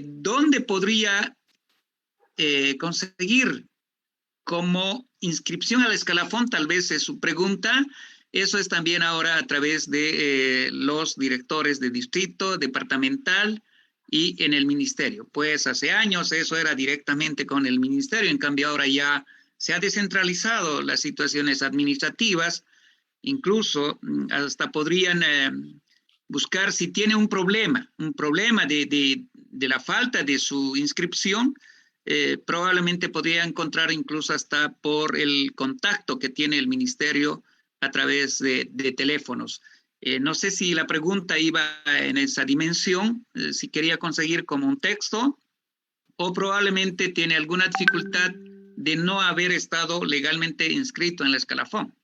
¿dónde podría conseguir como inscripción al escalafón? Tal vez es su pregunta. Eso es también ahora a través de los directores de distrito, departamental y en el ministerio. Pues hace años eso era directamente con el ministerio, en cambio ahora ya se ha descentralizado las situaciones administrativas, incluso hasta podrían buscar si tiene un problema de la falta de su inscripción, probablemente podría encontrar incluso hasta por el contacto que tiene el ministerio a través de teléfonos. No sé si la pregunta iba en esa dimensión, si quería conseguir como un texto, o probablemente tiene alguna dificultad de no haber estado legalmente inscrito en el escalafón.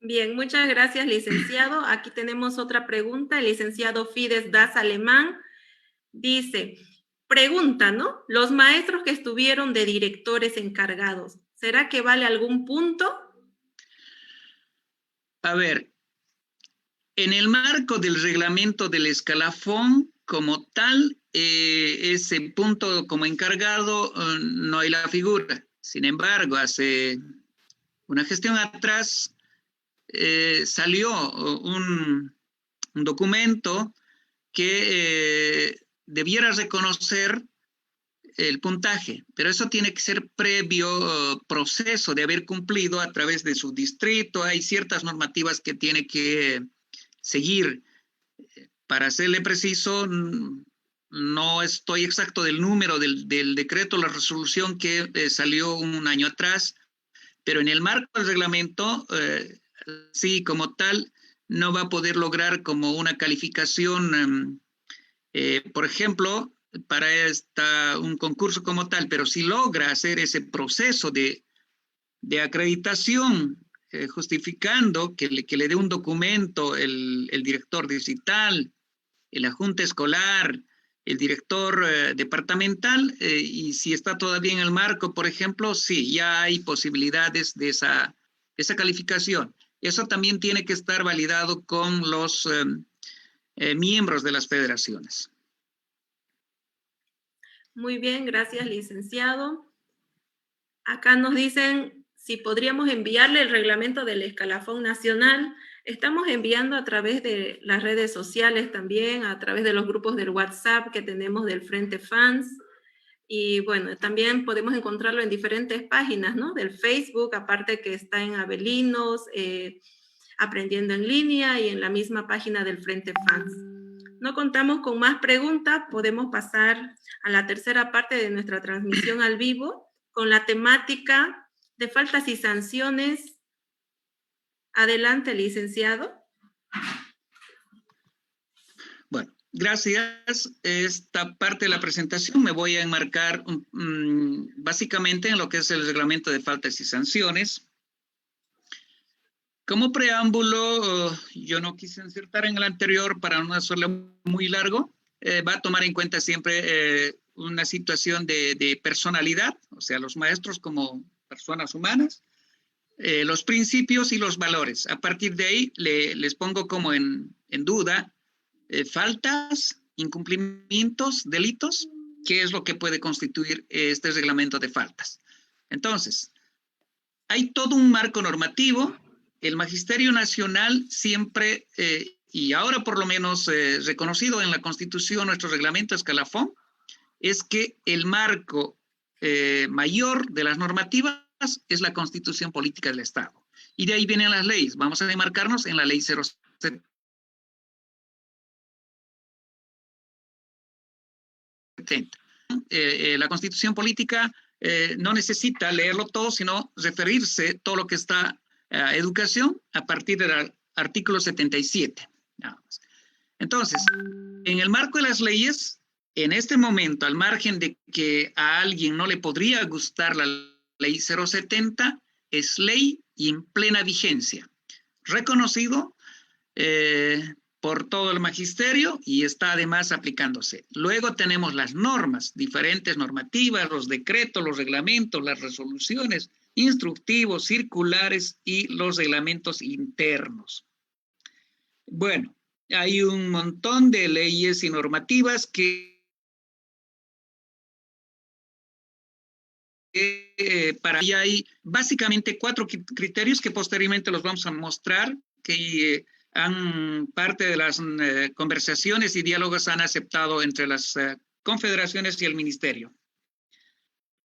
Bien, muchas gracias, licenciado. Aquí tenemos otra pregunta. El licenciado Fides Das Alemán dice, pregunta, ¿no? Los maestros que estuvieron de directores encargados, ¿será que vale algún punto? A ver, en el marco del reglamento del escalafón, como tal, ese punto como encargado no hay la figura. Sin embargo, hace una gestión atrás salió un documento que debiera reconocer el puntaje, pero eso tiene que ser previo proceso de haber cumplido a través de su distrito. Hay ciertas normativas que tiene que seguir. Para serle preciso, no estoy exacto del número del decreto, la resolución que salió un año atrás, pero en el marco del reglamento, sí, como tal, no va a poder lograr como una calificación, por ejemplo, para un concurso como tal, pero si logra hacer ese proceso de acreditación, justificando que le dé un documento el director distrital, la junta escolar, el director departamental, y si está todavía en el marco, por ejemplo, sí, ya hay posibilidades de esa calificación. Eso también tiene que estar validado con los miembros de las federaciones. Muy bien, gracias, licenciado. Acá nos dicen si podríamos enviarle el reglamento del escalafón nacional. Estamos enviando a través de las redes sociales también, a través de los grupos del WhatsApp que tenemos del Frente Fans. Y bueno, también podemos encontrarlo en diferentes páginas, ¿no? Del Facebook, aparte que está en Abelinos, Aprendiendo en Línea y en la misma página del Frente Fans. No contamos con más preguntas, podemos pasar a la tercera parte de nuestra transmisión al vivo con la temática de faltas y sanciones. Adelante, licenciado. Bueno, gracias. Esta parte de la presentación me voy a enmarcar básicamente en lo que es el reglamento de faltas y sanciones. Como preámbulo, yo no quise insertar en el anterior para no hacerlo muy largo. Va a tomar en cuenta siempre una situación de personalidad, o sea, los maestros como personas humanas, los principios y los valores. A partir de ahí les pongo como en duda faltas, incumplimientos, delitos, qué es lo que puede constituir este reglamento de faltas. Entonces, hay todo un marco normativo. El Magisterio Nacional siempre, y ahora por lo menos reconocido en la Constitución, nuestro reglamento escalafón, es que el marco mayor de las normativas es la Constitución Política del Estado. Y de ahí vienen las leyes. Vamos a enmarcarnos en la Ley 070. La Constitución Política no necesita leerlo todo, sino referirse todo lo que está educación a partir del artículo 77. Nada más. Entonces, en el marco de las leyes, en este momento, al margen de que a alguien no le podría gustar la ley 070, es ley y en plena vigencia. Reconocido por todo el magisterio y está además aplicándose. Luego tenemos las normas, diferentes normativas, los decretos, los reglamentos, las resoluciones, instructivos, circulares y los reglamentos internos. Bueno, hay un montón de leyes y normativas que para ahí hay básicamente 4 criterios que posteriormente los vamos a mostrar, que han parte de las conversaciones y diálogos han aceptado entre las confederaciones y el ministerio.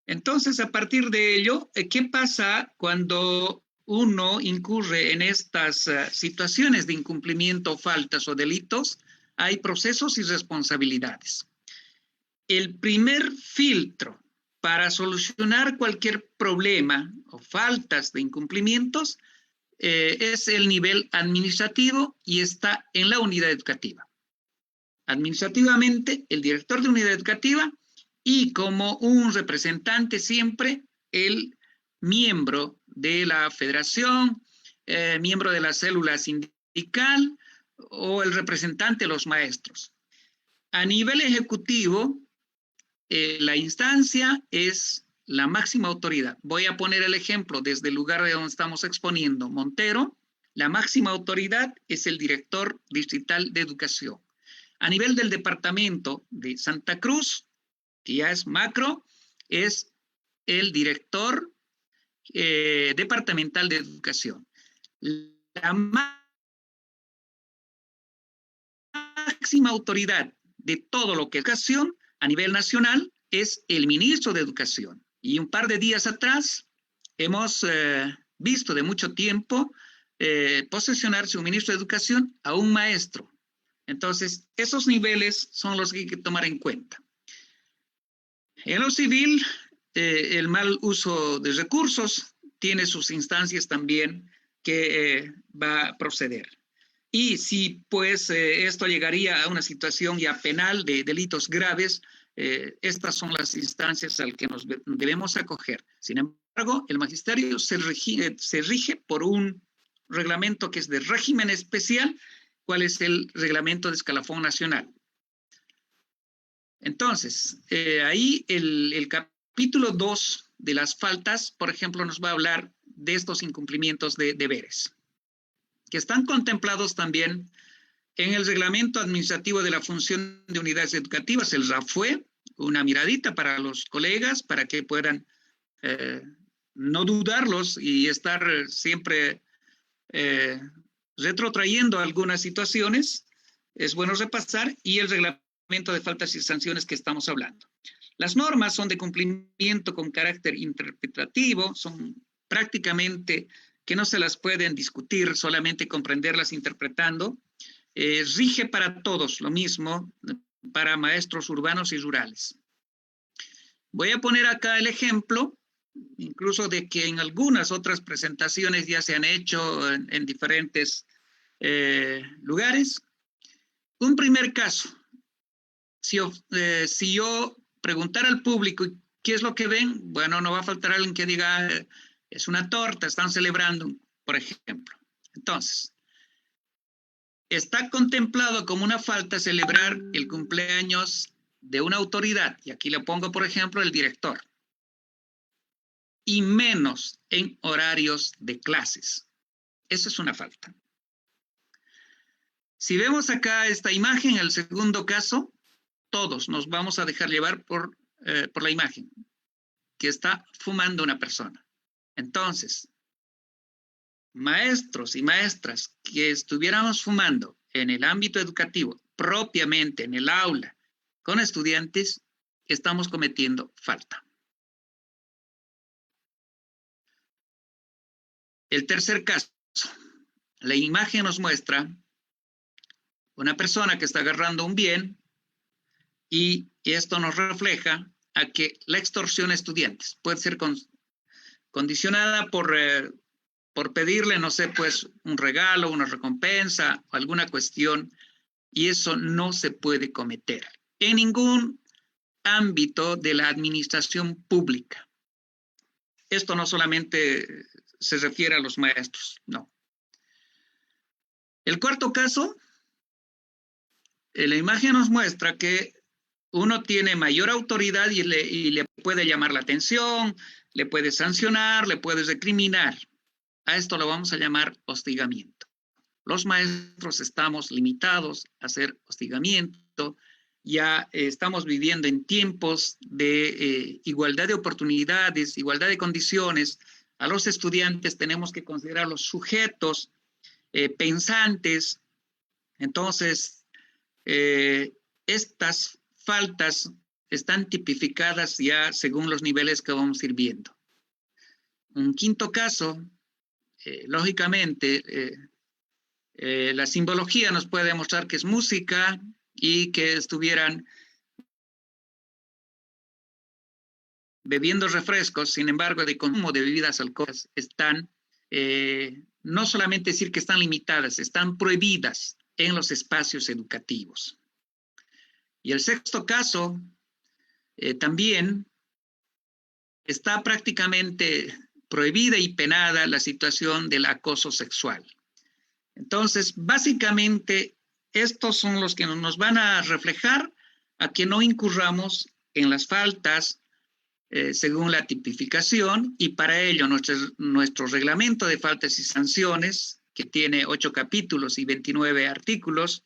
Entonces, a partir de ello, ¿qué pasa cuando uno incurre en estas situaciones de incumplimiento, faltas o delitos? Hay procesos y responsabilidades. El primer filtro para solucionar cualquier problema o faltas de incumplimientos es el nivel administrativo y está en la unidad educativa. Administrativamente, el director de unidad educativa y como un representante siempre el miembro de la federación, miembro de la célula sindical o el representante de los maestros. A nivel ejecutivo, la instancia es la máxima autoridad. Voy a poner el ejemplo desde el lugar de donde estamos exponiendo. Montero, la máxima autoridad es el director distrital de educación. A nivel del departamento de Santa Cruz, que ya es macro, es el director departamental de educación. La máxima autoridad de todo lo que es educación a nivel nacional es el ministro de Educación. Y un par de días atrás hemos visto de mucho tiempo posesionarse un ministro de Educación a un maestro. Entonces, esos niveles son los que hay que tomar en cuenta. En lo civil, el mal uso de recursos tiene sus instancias también que va a proceder. Y si pues esto llegaría a una situación ya penal de delitos graves, estas son las instancias al que nos debemos acoger. Sin embargo, el magisterio se rige por un reglamento que es de régimen especial, cuál es el reglamento de escalafón nacional. Entonces, ahí el capítulo 2 de las faltas, por ejemplo, nos va a hablar de estos incumplimientos de deberes, que están contemplados también en el reglamento administrativo de la función de unidades educativas, el RAFUE, una miradita para los colegas, para que puedan no dudarlos y estar siempre retrotrayendo algunas situaciones, es bueno repasar, y el reglamento de faltas y sanciones que estamos hablando. Las normas son de cumplimiento con carácter interpretativo, son prácticamente que no se las pueden discutir, solamente comprenderlas interpretando. Rige para todos lo mismo, para maestros urbanos y rurales. Voy a poner acá el ejemplo, incluso de que en algunas otras presentaciones ya se han hecho en diferentes lugares. Un primer caso, si yo preguntara al público qué es lo que ven, bueno, no va a faltar alguien que diga, es una torta, están celebrando, por ejemplo. Entonces, está contemplado como una falta celebrar el cumpleaños de una autoridad, y aquí le pongo, por ejemplo, el director, y menos en horarios de clases. Eso es una falta. Si vemos acá esta imagen, el segundo caso, todos nos vamos a dejar llevar por la imagen, que está fumando una persona. Entonces, maestros y maestras que estuviéramos fumando en el ámbito educativo, propiamente en el aula, con estudiantes, estamos cometiendo falta. El tercer caso, la imagen nos muestra una persona que está agarrando un bien y esto nos refleja a que la extorsión a estudiantes puede ser condicionada por pedirle, no sé, pues un regalo, una recompensa, alguna cuestión, y eso no se puede cometer en ningún ámbito de la administración pública. Esto no solamente se refiere a los maestros, no. El cuarto caso la imagen nos muestra que uno tiene mayor autoridad y le puede llamar la atención, le puede sancionar, le puede recriminar. A esto lo vamos a llamar hostigamiento. Los maestros estamos limitados a hacer hostigamiento. Ya estamos viviendo en tiempos de igualdad de oportunidades, igualdad de condiciones. A los estudiantes tenemos que considerarlos sujetos, pensantes. Entonces, estas faltas están tipificadas ya según los niveles que vamos a ir viendo. Un quinto caso, lógicamente, la simbología nos puede demostrar que es música y que estuvieran bebiendo refrescos, sin embargo, de consumo de bebidas alcohólicas están, no solamente decir que están limitadas, están prohibidas en los espacios educativos. Y el sexto caso, también está prácticamente prohibida y penada la situación del acoso sexual. Entonces, básicamente, estos son los que nos van a reflejar a que no incurramos en las faltas según la tipificación, y para ello nuestro reglamento de faltas y sanciones, que tiene 8 capítulos y 29 artículos,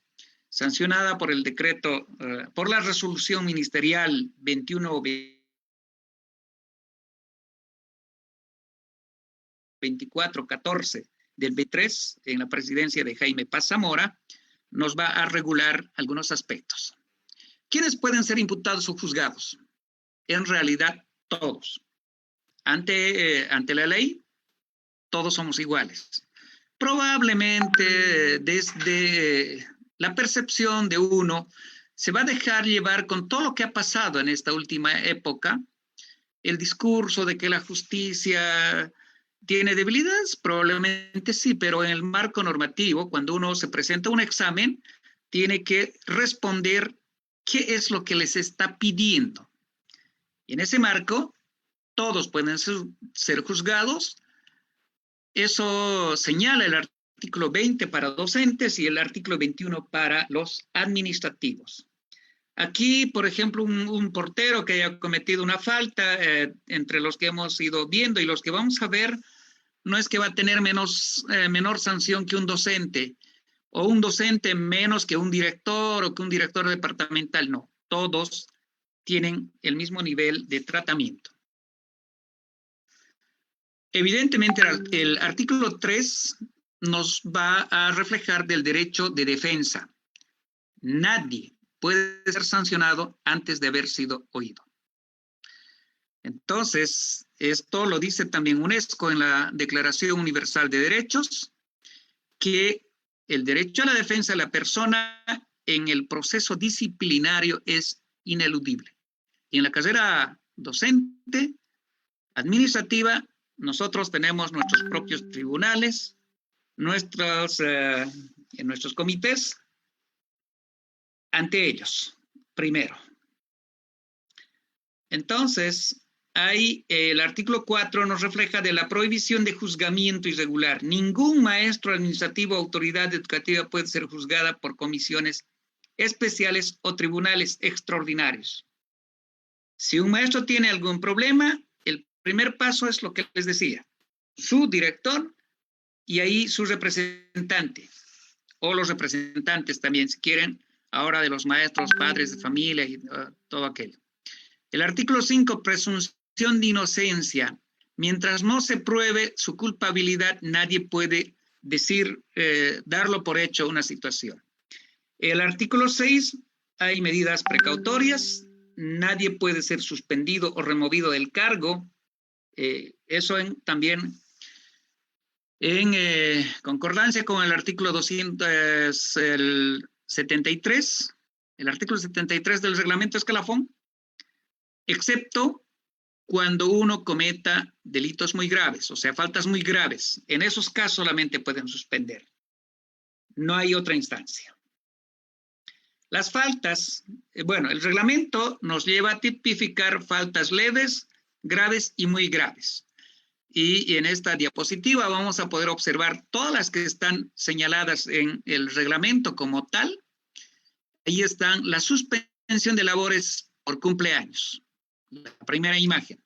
sancionada por el decreto, por la resolución ministerial 21-24-14 del B3 en la presidencia de Jaime Paz Zamora, nos va a regular algunos aspectos. ¿Quiénes pueden ser imputados o juzgados? En realidad, todos. Ante la ley, todos somos iguales. Probablemente desde la percepción de uno se va a dejar llevar con todo lo que ha pasado en esta última época, el discurso de que la justicia tiene debilidades, probablemente sí, pero en el marco normativo, cuando uno se presenta a un examen, tiene que responder qué es lo que les está pidiendo. Y en ese marco, todos pueden ser juzgados. Eso señala el artículo 20 para docentes y el artículo 21 para los administrativos. Aquí, por ejemplo, un portero que haya cometido una falta, entre los que hemos ido viendo y los que vamos a ver, no es que va a tener menor sanción que un docente, o un docente menos que un director o que un director departamental, no. Todos tienen el mismo nivel de tratamiento. Evidentemente, el artículo 3 nos va a reflejar del derecho de defensa. Nadie puede ser sancionado antes de haber sido oído. Entonces, esto lo dice también UNESCO en la Declaración Universal de Derechos, que el derecho a la defensa de la persona en el proceso disciplinario es ineludible. Y en la carrera docente, administrativa, nosotros tenemos nuestros propios tribunales, en nuestros comités, ante ellos, primero. Entonces, ahí el artículo 4 nos refleja de la prohibición de juzgamiento irregular. Ningún maestro administrativo o autoridad educativa puede ser juzgada por comisiones especiales o tribunales extraordinarios. Si un maestro tiene algún problema, el primer paso es lo que les decía, su director y ahí su representante, o los representantes también, si quieren, ahora de los maestros, padres de familia y todo aquello. El artículo 5, presunción de inocencia. Mientras no se pruebe su culpabilidad, nadie puede decir, darlo por hecho una situación. El artículo 6, hay medidas precautorias. Nadie puede ser suspendido o removido del cargo. Eso también en concordancia con el artículo 273, el artículo 73 del reglamento escalafón, excepto cuando uno cometa delitos muy graves, o sea, faltas muy graves. En esos casos solamente pueden suspender. No hay otra instancia. Las faltas, bueno, el reglamento nos lleva a tipificar faltas leves, graves y muy graves. Y en esta diapositiva vamos a poder observar todas las que están señaladas en el reglamento como tal. ahí están la suspensión de labores por cumpleaños. La primera imagen.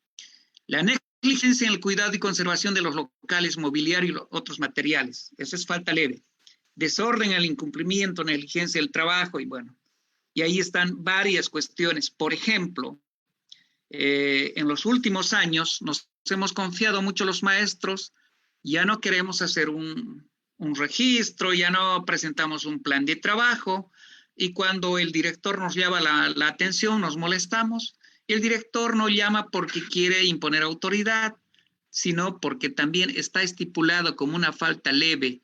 La negligencia en el cuidado y conservación de los locales, mobiliario y los otros materiales. Eso es falta leve. Desorden al incumplimiento, negligencia del trabajo y bueno. Y ahí están varias cuestiones. Por ejemplo, en los últimos años nos hemos confiado mucho los maestros, ya no queremos hacer un registro, ya no presentamos un plan de trabajo, y cuando el director nos llama la atención, nos molestamos, y el director no llama porque quiere imponer autoridad, sino porque también está estipulado como una falta leve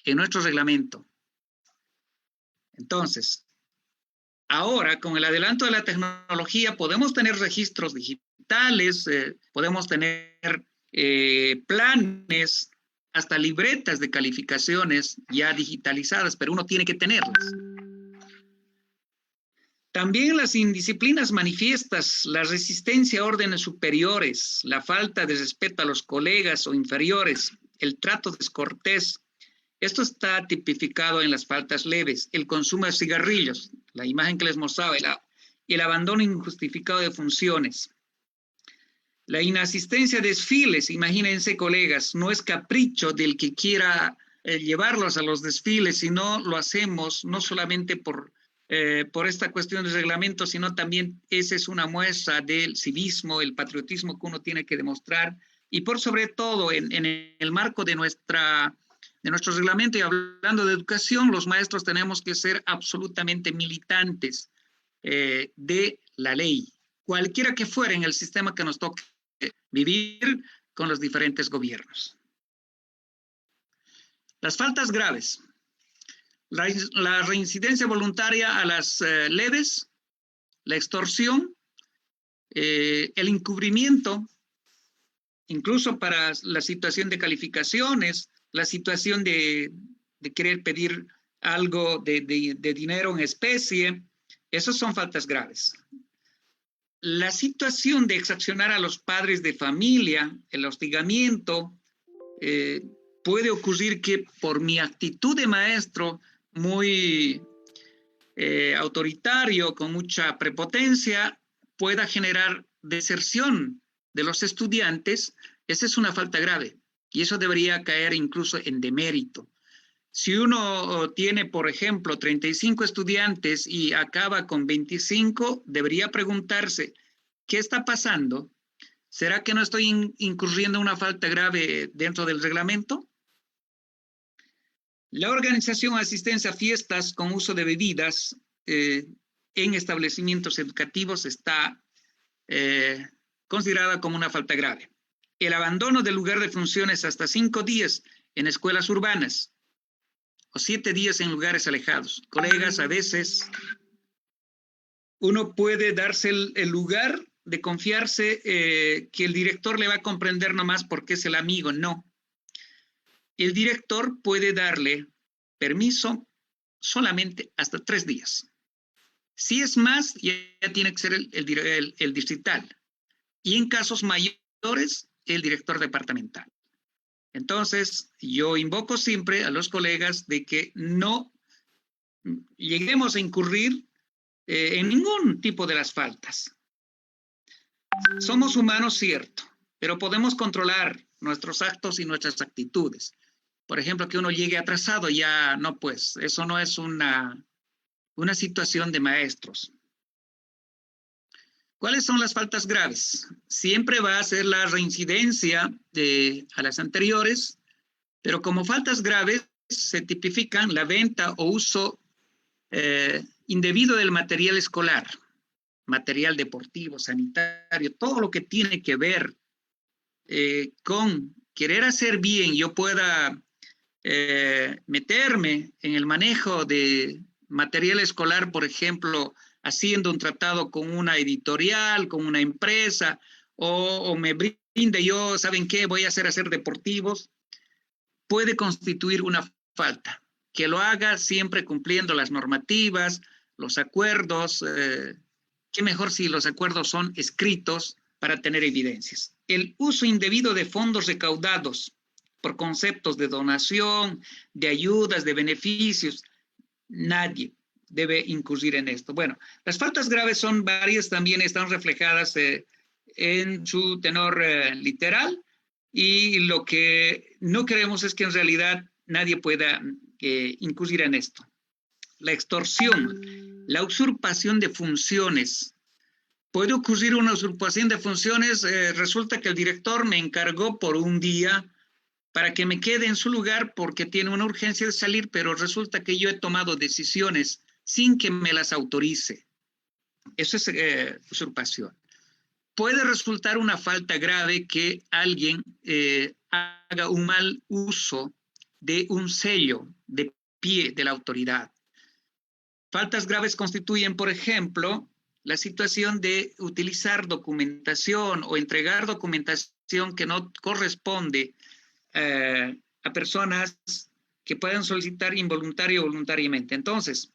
en nuestro reglamento. Entonces, ahora, con el adelanto de la tecnología, podemos tener registros digitales, podemos tener planes, hasta libretas de calificaciones ya digitalizadas, pero uno tiene que tenerlas. También las indisciplinas manifiestas, la resistencia a órdenes superiores, la falta de respeto a los colegas o inferiores, el trato descortés. Esto está tipificado en las faltas leves. El consumo de cigarrillos, la imagen que les mostraba, el abandono injustificado de funciones. La inasistencia a desfiles, imagínense, colegas, no es capricho del que quiera llevarlos a los desfiles, sino lo hacemos no solamente por esta cuestión de reglamento, sino también esa es una muestra del civismo, el patriotismo que uno tiene que demostrar, y por sobre todo en el marco de nuestro reglamento, y hablando de educación, los maestros tenemos que ser absolutamente militantes de la ley, cualquiera que fuera en el sistema que nos toque vivir con los diferentes gobiernos. Las faltas graves. La reincidencia voluntaria a las leves, la extorsión, el encubrimiento, incluso para la situación de calificaciones, la situación de querer pedir algo de dinero en especie, esas son faltas graves. La situación de exaccionar a los padres de familia, el hostigamiento, puede ocurrir que por mi actitud de maestro muy autoritario, con mucha prepotencia, pueda generar deserción de los estudiantes. Esa es una falta grave y eso debería caer incluso en demérito. Si uno tiene, por ejemplo, 35 estudiantes y acaba con 25, debería preguntarse, ¿qué está pasando? ¿Será que no estoy incurriendo en una falta grave dentro del reglamento? La organización o asistencia a fiestas con uso de bebidas en establecimientos educativos está considerada como una falta grave. El abandono del lugar de funciones hasta 5 días en escuelas urbanas o 7 días en lugares alejados. Colegas, a veces uno puede darse el lugar de confiarse que el director le va a comprender nomás porque es el amigo. No. El director puede darle permiso solamente hasta 3 días. Si es más, ya tiene que ser el distrital. Y en casos mayores, el director departamental. Entonces, yo invoco siempre a los colegas de que no lleguemos a incurrir en ningún tipo de las faltas. Somos humanos, cierto, pero podemos controlar nuestros actos y nuestras actitudes. Por ejemplo, que uno llegue atrasado, ya no, pues, eso no es una situación de maestros. ¿Cuáles son las faltas graves? Siempre va a ser la reincidencia a las anteriores, pero como faltas graves se tipifican la venta o uso indebido del material escolar, material deportivo, sanitario, todo lo que tiene que ver con querer hacer bien, yo pueda meterme en el manejo de material escolar, por ejemplo, haciendo un tratado con una editorial, con una empresa, o me brinde yo, ¿saben qué? Voy a hacer deportivos, puede constituir una falta. Que lo haga siempre cumpliendo las normativas, los acuerdos, qué mejor si los acuerdos son escritos para tener evidencias. El uso indebido de fondos recaudados por conceptos de donación, de ayudas, de beneficios, nadie debe incurrir en esto. Bueno, las faltas graves son varias, también están reflejadas en su tenor literal, y lo que no queremos es que en realidad nadie pueda incurrir en esto. La extorsión, la usurpación de funciones. Puede ocurrir una usurpación de funciones, resulta que el director me encargó por un día para que me quede en su lugar porque tiene una urgencia de salir, pero resulta que yo he tomado decisiones sin que me las autorice. Eso es usurpación. Puede resultar una falta grave que alguien haga un mal uso de un sello de pie de la autoridad. Faltas graves constituyen, por ejemplo, la situación de utilizar documentación o entregar documentación que no corresponde a personas que puedan solicitar involuntario o voluntariamente. Entonces,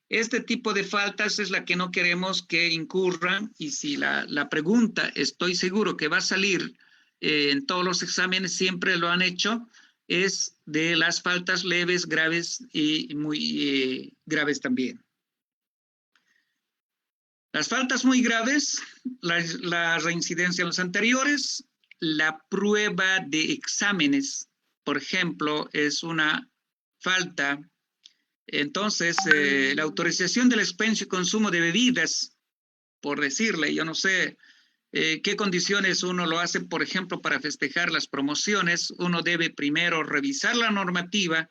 este tipo de faltas es la que no queremos que incurran, y si la pregunta, estoy seguro que va a salir en todos los exámenes, siempre lo han hecho, es de las faltas leves, graves y muy graves también. Las faltas muy graves, la reincidencia en los anteriores, la prueba de exámenes, por ejemplo, es una falta. Entonces, la autorización del expendio y consumo de bebidas, por decirle, yo no sé qué condiciones uno lo hace, por ejemplo, para festejar las promociones, uno debe primero revisar la normativa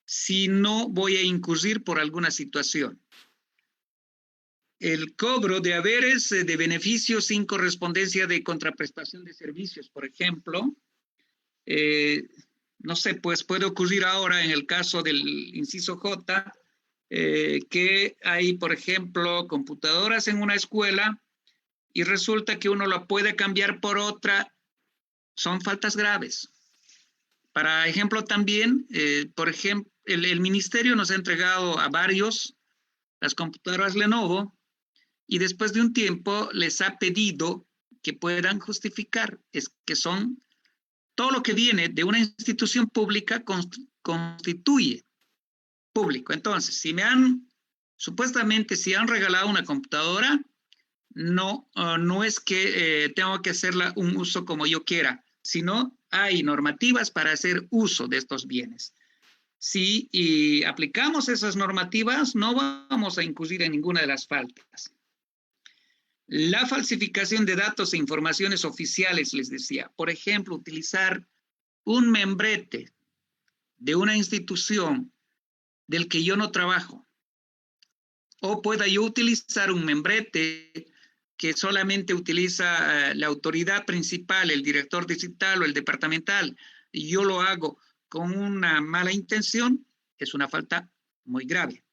si no voy a incurrir por alguna situación. El cobro de haberes de beneficios sin correspondencia de contraprestación de servicios, por ejemplo, no sé, pues puede ocurrir ahora en el caso del inciso J, que hay, por ejemplo, computadoras en una escuela y resulta que uno la puede cambiar por otra, son faltas graves. Para ejemplo también, por ejemplo, el ministerio nos ha entregado a varios las computadoras Lenovo y después de un tiempo les ha pedido que puedan justificar, es que son todo lo que viene de una institución pública constituye público. Entonces, si me han, supuestamente, si han regalado una computadora, no es que tengo que hacerla un uso como yo quiera, sino hay normativas para hacer uso de estos bienes. Si aplicamos esas normativas, no vamos a incurrir en ninguna de las faltas. La falsificación de datos e informaciones oficiales, les decía, por ejemplo, utilizar un membrete de una institución del que yo no trabajo, o pueda yo utilizar un membrete que solamente utiliza la autoridad principal, el director distrital o el departamental, y yo lo hago con una mala intención, es una falta muy grave.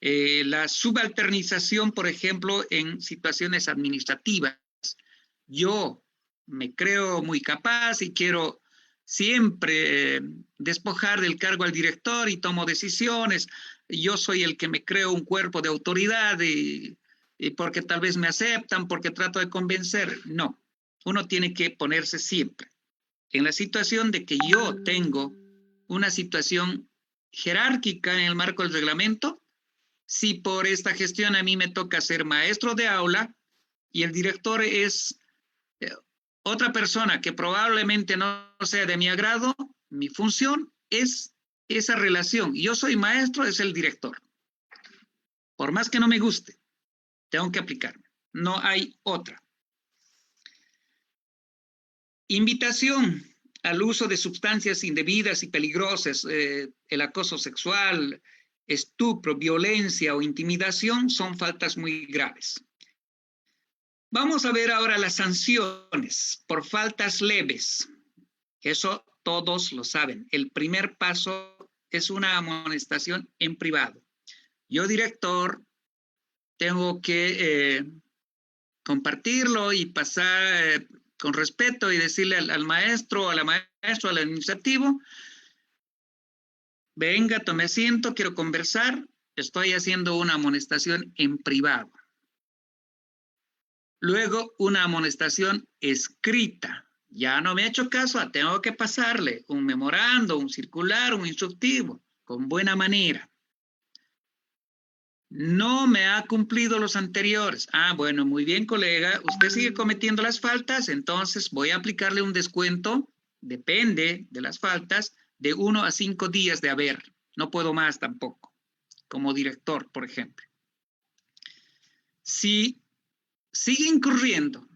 La subalternización, por ejemplo, en situaciones administrativas. Yo me creo muy capaz y quiero siempre despojar del cargo al director y tomo decisiones. Yo soy el que me creo un cuerpo de autoridad y porque tal vez me aceptan, porque trato de convencer. No, uno tiene que ponerse siempre en la situación de que yo tengo una situación jerárquica en el marco del reglamento. Si por esta gestión a mí me toca ser maestro de aula y el director es otra persona que probablemente no sea de mi agrado, mi función es esa relación. Yo soy maestro, es el director. Por más que no me guste, tengo que aplicarme. No hay otra. Invitación al uso de sustancias indebidas y peligrosas, el acoso sexual, estupro, violencia o intimidación son faltas muy graves. Vamos a ver ahora las sanciones por faltas leves. Eso todos lo saben. El primer paso es una amonestación en privado. Yo, director, tengo que compartirlo y pasar con respeto y decirle al maestro, a la maestra, al administrativo: venga, tome asiento, quiero conversar, estoy haciendo una amonestación en privado. Luego, una amonestación escrita. Ya no me ha hecho caso, tengo que pasarle un memorando, un circular, un instructivo, con buena manera. No me ha cumplido los anteriores. Ah, bueno, muy bien, colega. Usted sigue cometiendo las faltas, entonces voy a aplicarle un descuento, depende de las faltas, de 1 a 5 días de haber. No puedo más tampoco, como director, por ejemplo. Si sigue incurriendo,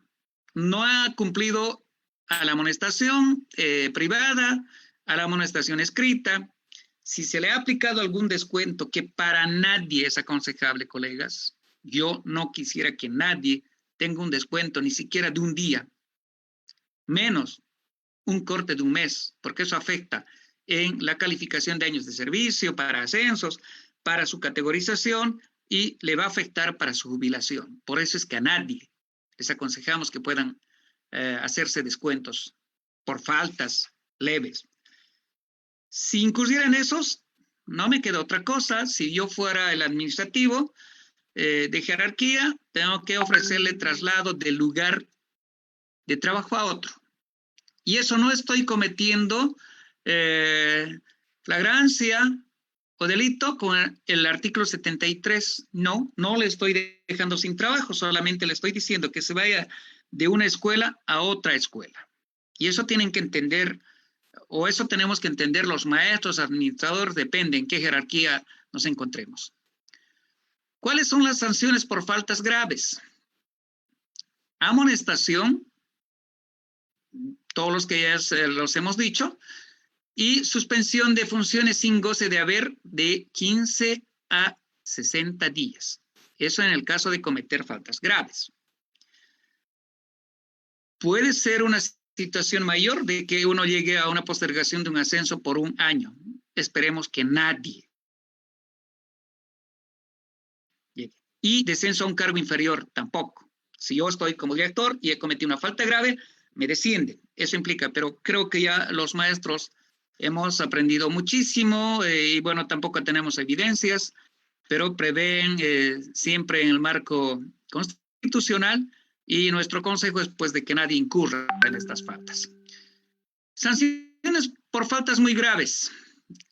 no ha cumplido a la amonestación privada, a la amonestación escrita, si se le ha aplicado algún descuento que para nadie es aconsejable, colegas, yo no quisiera que nadie tenga un descuento ni siquiera de un día, menos un corte de un mes, porque eso afecta en la calificación de años de servicio, para ascensos, para su categorización y le va a afectar para su jubilación. Por eso es que a nadie les aconsejamos que puedan hacerse descuentos por faltas leves. Si incurriera en esos, no me queda otra cosa. Si yo fuera el administrativo de jerarquía, tengo que ofrecerle traslado del lugar de trabajo a otro. Y eso no estoy cometiendo flagrancia o delito con el artículo 73. No le estoy dejando sin trabajo, solamente le estoy diciendo que se vaya de una escuela a otra escuela. Y eso tienen que entender, o eso tenemos que entender los maestros, administradores, depende en qué jerarquía nos encontremos. ¿Cuáles son las sanciones por faltas graves? Amonestación, todos los que ya los hemos dicho, y suspensión de funciones sin goce de haber de 15 a 60 días. Eso en el caso de cometer faltas graves. Puede ser una situación mayor de que uno llegue a una postergación de un ascenso por un año. Esperemos que nadie llegue. Y descenso a un cargo inferior tampoco. Si yo estoy como director y he cometido una falta grave, me descienden. Eso implica, pero creo que ya los maestros hemos aprendido muchísimo y bueno, tampoco tenemos evidencias, pero prevén siempre en el marco constitucional y nuestro consejo es pues de que nadie incurra en estas faltas. Sanciones por faltas muy graves.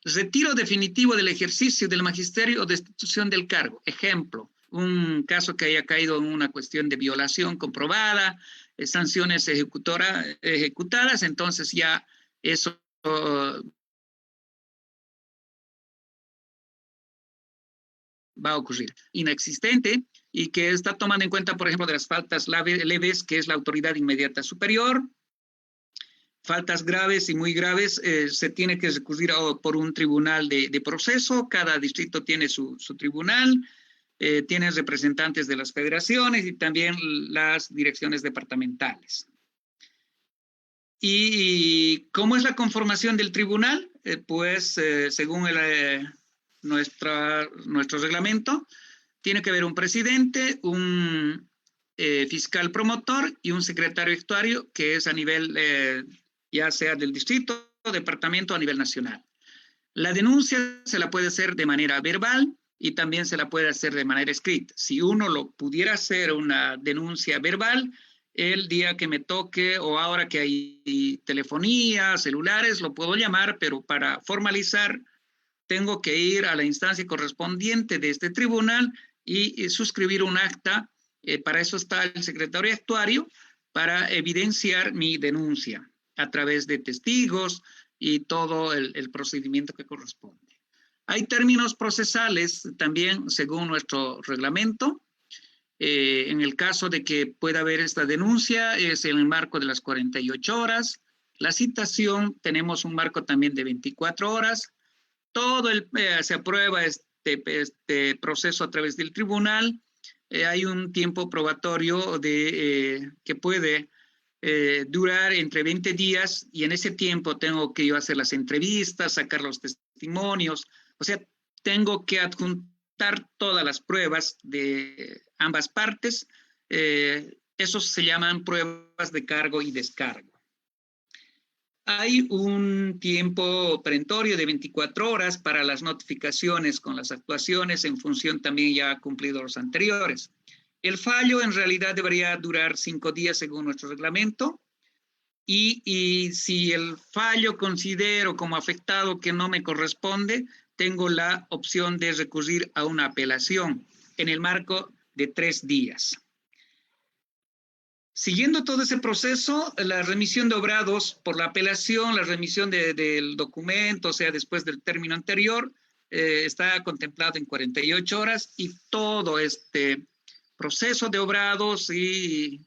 Retiro definitivo del ejercicio del magisterio o destitución del cargo. Ejemplo, un caso que haya caído en una cuestión de violación comprobada, sanciones ejecutadas, entonces ya eso va a ocurrir. Inexistente y que está tomando en cuenta, por ejemplo, de las faltas leves, que es la autoridad inmediata superior. Faltas graves y muy graves, se tiene que recurrir por un tribunal de proceso. Cada distrito tiene su tribunal, tiene representantes de las federaciones y también las direcciones departamentales. ¿Y cómo es la conformación del tribunal? Pues según nuestro reglamento, tiene que haber un presidente, un fiscal promotor y un secretario actuario, que es a nivel ya sea del distrito o departamento a nivel nacional. La denuncia se la puede hacer de manera verbal y también se la puede hacer de manera escrita. Si uno lo pudiera hacer una denuncia verbal, el día que me toque o ahora que hay telefonía, celulares, lo puedo llamar, pero para formalizar tengo que ir a la instancia correspondiente de este tribunal y suscribir un acta. Para eso está el secretario actuario, para evidenciar mi denuncia a través de testigos y todo el procedimiento que corresponde. Hay términos procesales también según nuestro reglamento. En el caso de que pueda haber esta denuncia, es en el marco de las 48 horas. La citación, tenemos un marco también de 24 horas. Todo se aprueba este proceso a través del tribunal. Hay un tiempo probatorio que puede durar entre 20 días y en ese tiempo tengo que yo hacer las entrevistas, sacar los testimonios. O sea, tengo que adjuntar todas las pruebas de ambas partes. Esos se llaman pruebas de cargo y descargo. Hay un tiempo perentorio de 24 horas para las notificaciones con las actuaciones en función también ya cumplidos los anteriores. El fallo en realidad debería durar 5 días según nuestro reglamento y si el fallo considero como afectado que no me corresponde, tengo la opción de recurrir a una apelación. en el marco de 3 días. Siguiendo todo ese proceso, la remisión de obrados por la apelación, la remisión del documento, o sea, después del término anterior, está contemplado en 48 horas y todo este proceso de obrados y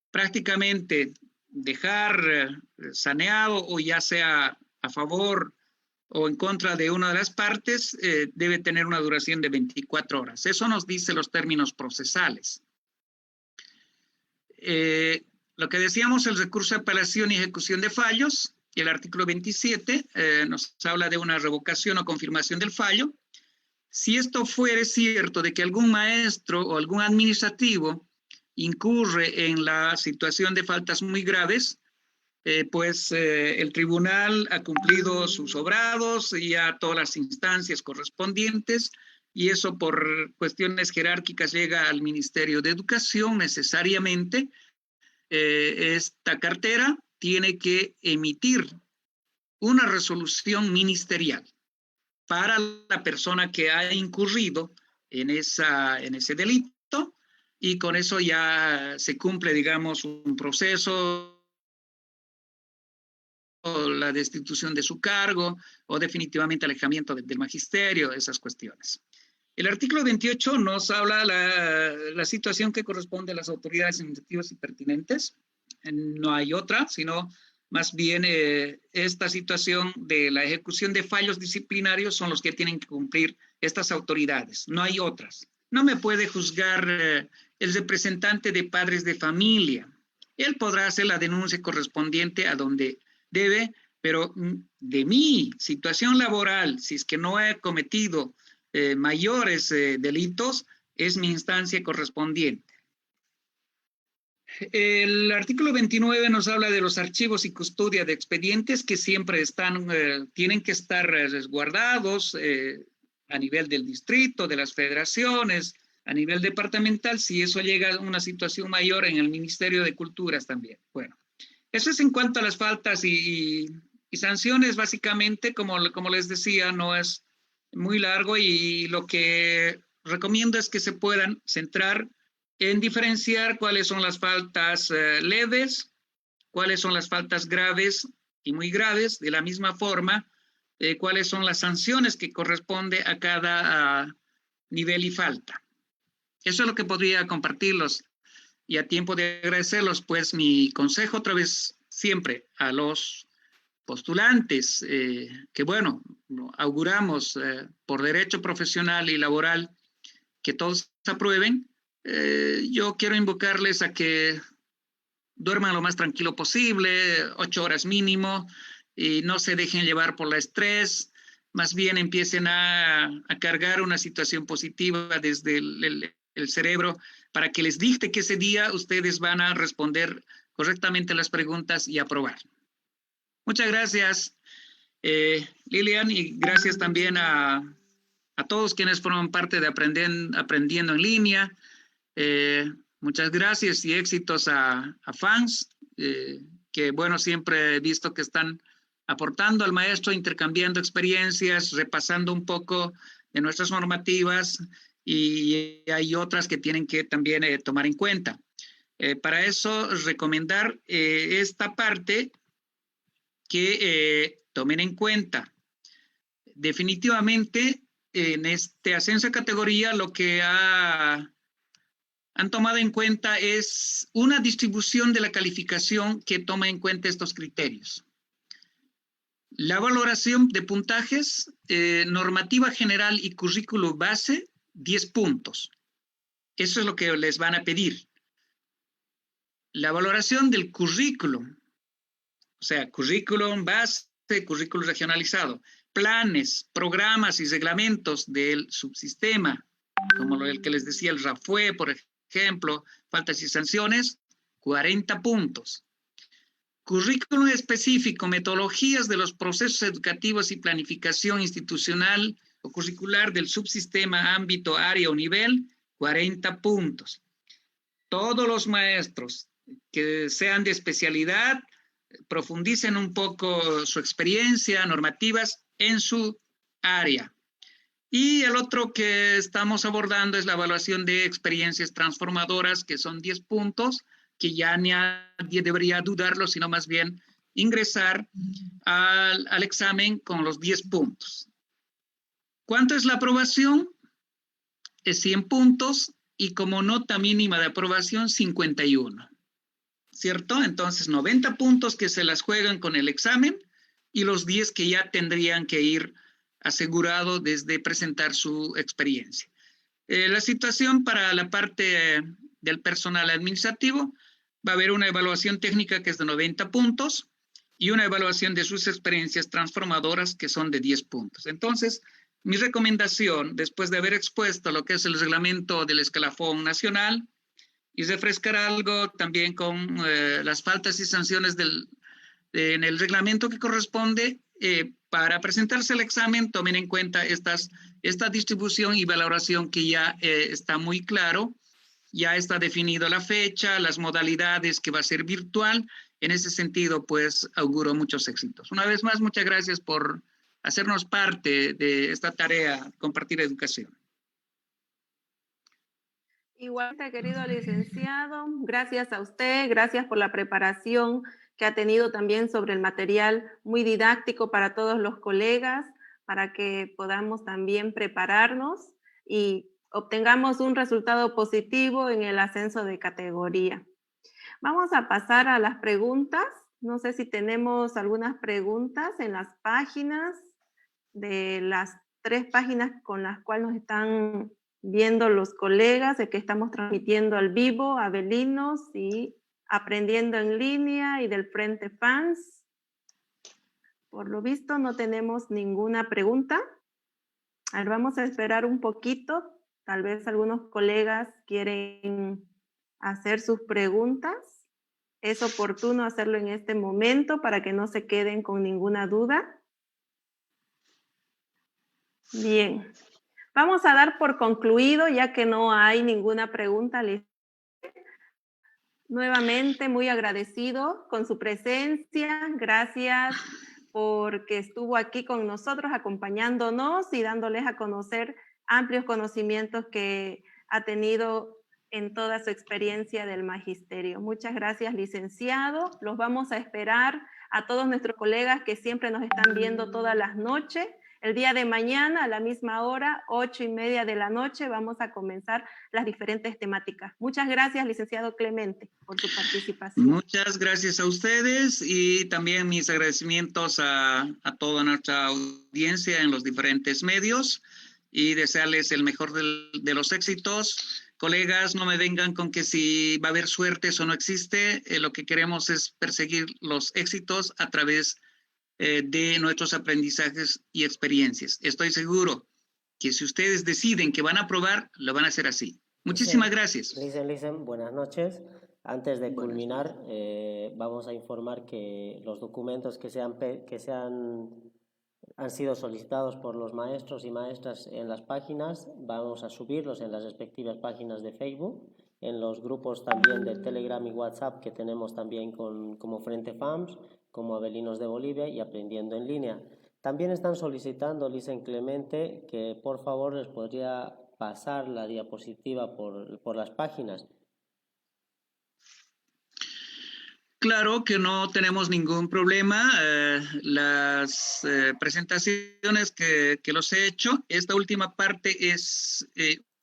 prácticamente dejar saneado o ya sea a favor o en contra de una de las partes, debe tener una duración de 24 horas. Eso nos dice los términos procesales. Lo que decíamos, el recurso de apelación y ejecución de fallos, el artículo 27 nos habla de una revocación o confirmación del fallo. Si esto fuere cierto de que algún maestro o algún administrativo incurre en la situación de faltas muy graves, pues el tribunal ha cumplido sus obrados y a todas las instancias correspondientes, y eso por cuestiones jerárquicas llega al Ministerio de Educación necesariamente. Esta cartera tiene que emitir una resolución ministerial para la persona que ha incurrido en ese delito, y con eso ya se cumple, digamos, un proceso, o la destitución de su cargo, o definitivamente alejamiento del magisterio, esas cuestiones. El artículo 28 nos habla la situación que corresponde a las autoridades administrativas y pertinentes. No hay otra, sino más bien esta situación de la ejecución de fallos disciplinarios son los que tienen que cumplir estas autoridades, no hay otras. No me puede juzgar el representante de padres de familia. Él podrá hacer la denuncia correspondiente a donde debe, pero de mi situación laboral, si es que no he cometido mayores delitos, es mi instancia correspondiente. El artículo 29 nos habla de los archivos y custodia de expedientes que siempre tienen que estar resguardados a nivel del distrito, de las federaciones, a nivel departamental, si eso llega a una situación mayor en el Ministerio de Culturas también. Bueno, eso es en cuanto a las faltas y sanciones, básicamente, como les decía, no es muy largo, y lo que recomiendo es que se puedan centrar en diferenciar cuáles son las faltas leves, cuáles son las faltas graves y muy graves, de la misma forma, cuáles son las sanciones que corresponde a cada nivel y falta. Eso es lo que podría compartirlos, y a tiempo de agradecerlos, pues mi consejo otra vez siempre a los postulantes, que bueno, auguramos por derecho profesional y laboral que todos aprueben. Yo quiero invocarles a que duerman lo más tranquilo posible, 8 horas mínimo, y no se dejen llevar por el estrés, más bien empiecen a cargar una situación positiva desde el cerebro, para que les dicte que ese día ustedes van a responder correctamente las preguntas y aprobar. Muchas gracias, Lilian, y gracias también a todos quienes forman parte de Aprendiendo en Línea. Muchas gracias y éxitos a fans, que bueno, siempre he visto que están aportando al maestro, intercambiando experiencias, repasando un poco de nuestras normativas, y hay otras que tienen que también tomar en cuenta. Para eso, recomendar esta parte que tomen en cuenta. Definitivamente, en este ascenso de categoría, lo que han tomado en cuenta es una distribución de la calificación que toma en cuenta estos criterios. La valoración de puntajes, normativa general y currículo base, 10 puntos. Eso es lo que les van a pedir. La valoración del currículum, o sea, currículum base, currículum regionalizado, planes, programas y reglamentos del subsistema, como el que les decía, el RAFUE, por ejemplo, faltas y sanciones, 40 puntos. Currículum específico, metodologías de los procesos educativos y planificación institucional o curricular del subsistema, ámbito, área o nivel, 40 puntos. Todos los maestros que sean de especialidad, profundicen un poco su experiencia, normativas en su área. Y el otro que estamos abordando es la evaluación de experiencias transformadoras, que son 10 puntos, que ya nadie debería dudarlo, sino más bien ingresar al examen con los 10 puntos. ¿Cuánto es la aprobación? Es 100 puntos y como nota mínima de aprobación 51. ¿Cierto? Entonces 90 puntos que se las juegan con el examen y los 10 que ya tendrían que ir asegurado desde presentar su experiencia. La situación para la parte del personal administrativo, va a haber una evaluación técnica que es de 90 puntos y una evaluación de sus experiencias transformadoras que son de 10 puntos. Entonces, mi recomendación, después de haber expuesto lo que es el reglamento del escalafón nacional y refrescar algo también con las faltas y sanciones en el reglamento que corresponde, para presentarse al examen, tomen en cuenta esta distribución y valoración que ya está muy claro, ya está definido la fecha, las modalidades que va a ser virtual. En ese sentido, pues, auguro muchos éxitos. Una vez más, muchas gracias por hacernos parte de esta tarea, compartir educación. Igualmente, querido licenciado, gracias a usted, gracias por la preparación que ha tenido también sobre el material muy didáctico para todos los colegas, para que podamos también prepararnos y obtengamos un resultado positivo en el ascenso de categoría. Vamos a pasar a las preguntas. No sé si tenemos algunas preguntas en las páginas, de las 3 páginas con las cuales nos están viendo los colegas, de que estamos transmitiendo al vivo, Abelinos y Aprendiendo en Línea y del Frente Fans. Por lo visto no tenemos ninguna pregunta. A ver, vamos a esperar un poquito. Tal vez algunos colegas quieren hacer sus preguntas. Es oportuno hacerlo en este momento para que no se queden con ninguna duda. Bien. Vamos a dar por concluido, ya que no hay ninguna pregunta. Nuevamente, muy agradecido con su presencia. Gracias porque estuvo aquí con nosotros, acompañándonos y dándoles a conocer amplios conocimientos que ha tenido en toda su experiencia del magisterio. Muchas gracias, licenciado. Los vamos a esperar a todos nuestros colegas que siempre nos están viendo todas las noches. El día de mañana, a la misma hora, 8:30 de la noche, vamos a comenzar las diferentes temáticas. Muchas gracias, licenciado Clemente, por su participación. Muchas gracias a ustedes y también mis agradecimientos a toda nuestra audiencia en los diferentes medios y desearles el mejor de los éxitos. Colegas, no me vengan con que si va a haber suerte, eso no existe. Lo que queremos es perseguir los éxitos a través de nuestros aprendizajes y experiencias. Estoy seguro que si ustedes deciden que van a aprobar, lo van a hacer así. Muchísimas gracias. Listen, buenas noches. Antes de culminar, vamos a informar que los documentos que han sido solicitados por los maestros y maestras en las páginas, vamos a subirlos en las respectivas páginas de Facebook, en los grupos también de Telegram y WhatsApp que tenemos también como Frente FAMS, como Abelinos de Bolivia y Aprendiendo en Línea. También están solicitando, Licen Clemente, que por favor les podría pasar la diapositiva por las páginas. Claro que no tenemos ningún problema. Las presentaciones que los he hecho, esta última parte es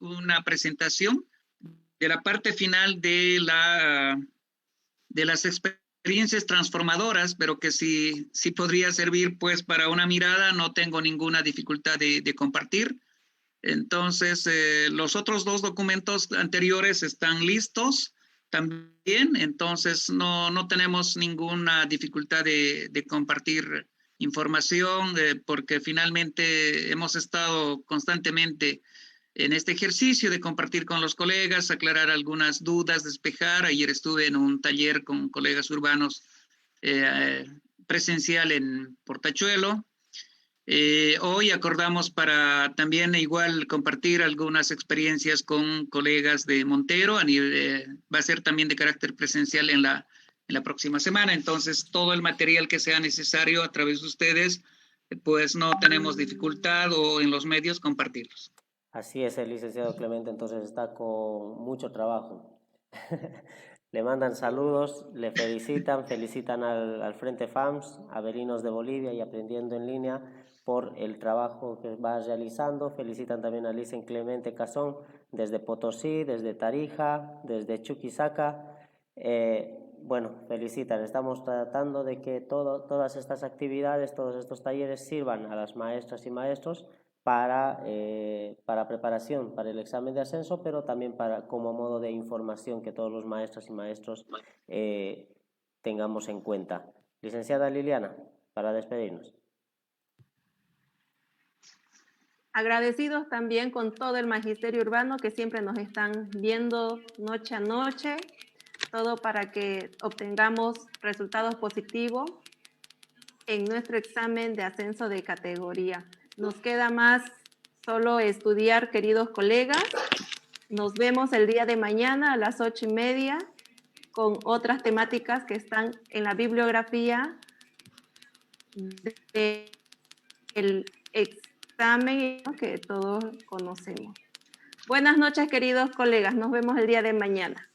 una presentación de la parte final de las experiencias transformadoras, pero que sí podría servir pues para una mirada. No tengo ninguna dificultad de compartir. Entonces, los otros 2 documentos anteriores están listos también, entonces no tenemos ninguna dificultad de compartir información, porque finalmente hemos estado constantemente en este ejercicio de compartir con los colegas, aclarar algunas dudas, despejar. Ayer estuve en un taller con colegas urbanos presencial en Portachuelo. Hoy acordamos para también igual compartir algunas experiencias con colegas de Montero, va a ser también de carácter presencial en la próxima semana. Entonces, todo el material que sea necesario a través de ustedes pues no tenemos dificultad o en los medios compartirlos. Así es, el licenciado Clemente, entonces está con mucho trabajo. Le mandan saludos, le felicitan al Frente FAMS, a Berinos de Bolivia y Aprendiendo en Línea por el trabajo que va realizando. Felicitan también a Licen Clemente Cazón desde Potosí, desde Tarija, desde Chuquisaca. Bueno, felicitan. Estamos tratando de que todas estas actividades, todos estos talleres sirvan a las maestras y maestros para preparación para el examen de ascenso, pero también como modo de información que todos los maestras y maestros tengamos en cuenta. Licenciada Liliana, para despedirnos. Agradecidos también con todo el magisterio urbano que siempre nos están viendo noche a noche, todo para que obtengamos resultados positivos en nuestro examen de ascenso de categoría. Nos queda más solo estudiar, queridos colegas. Nos vemos el día de mañana a las 8:30 con otras temáticas que están en la bibliografía del examen que todos conocemos. Buenas noches, queridos colegas. Nos vemos el día de mañana.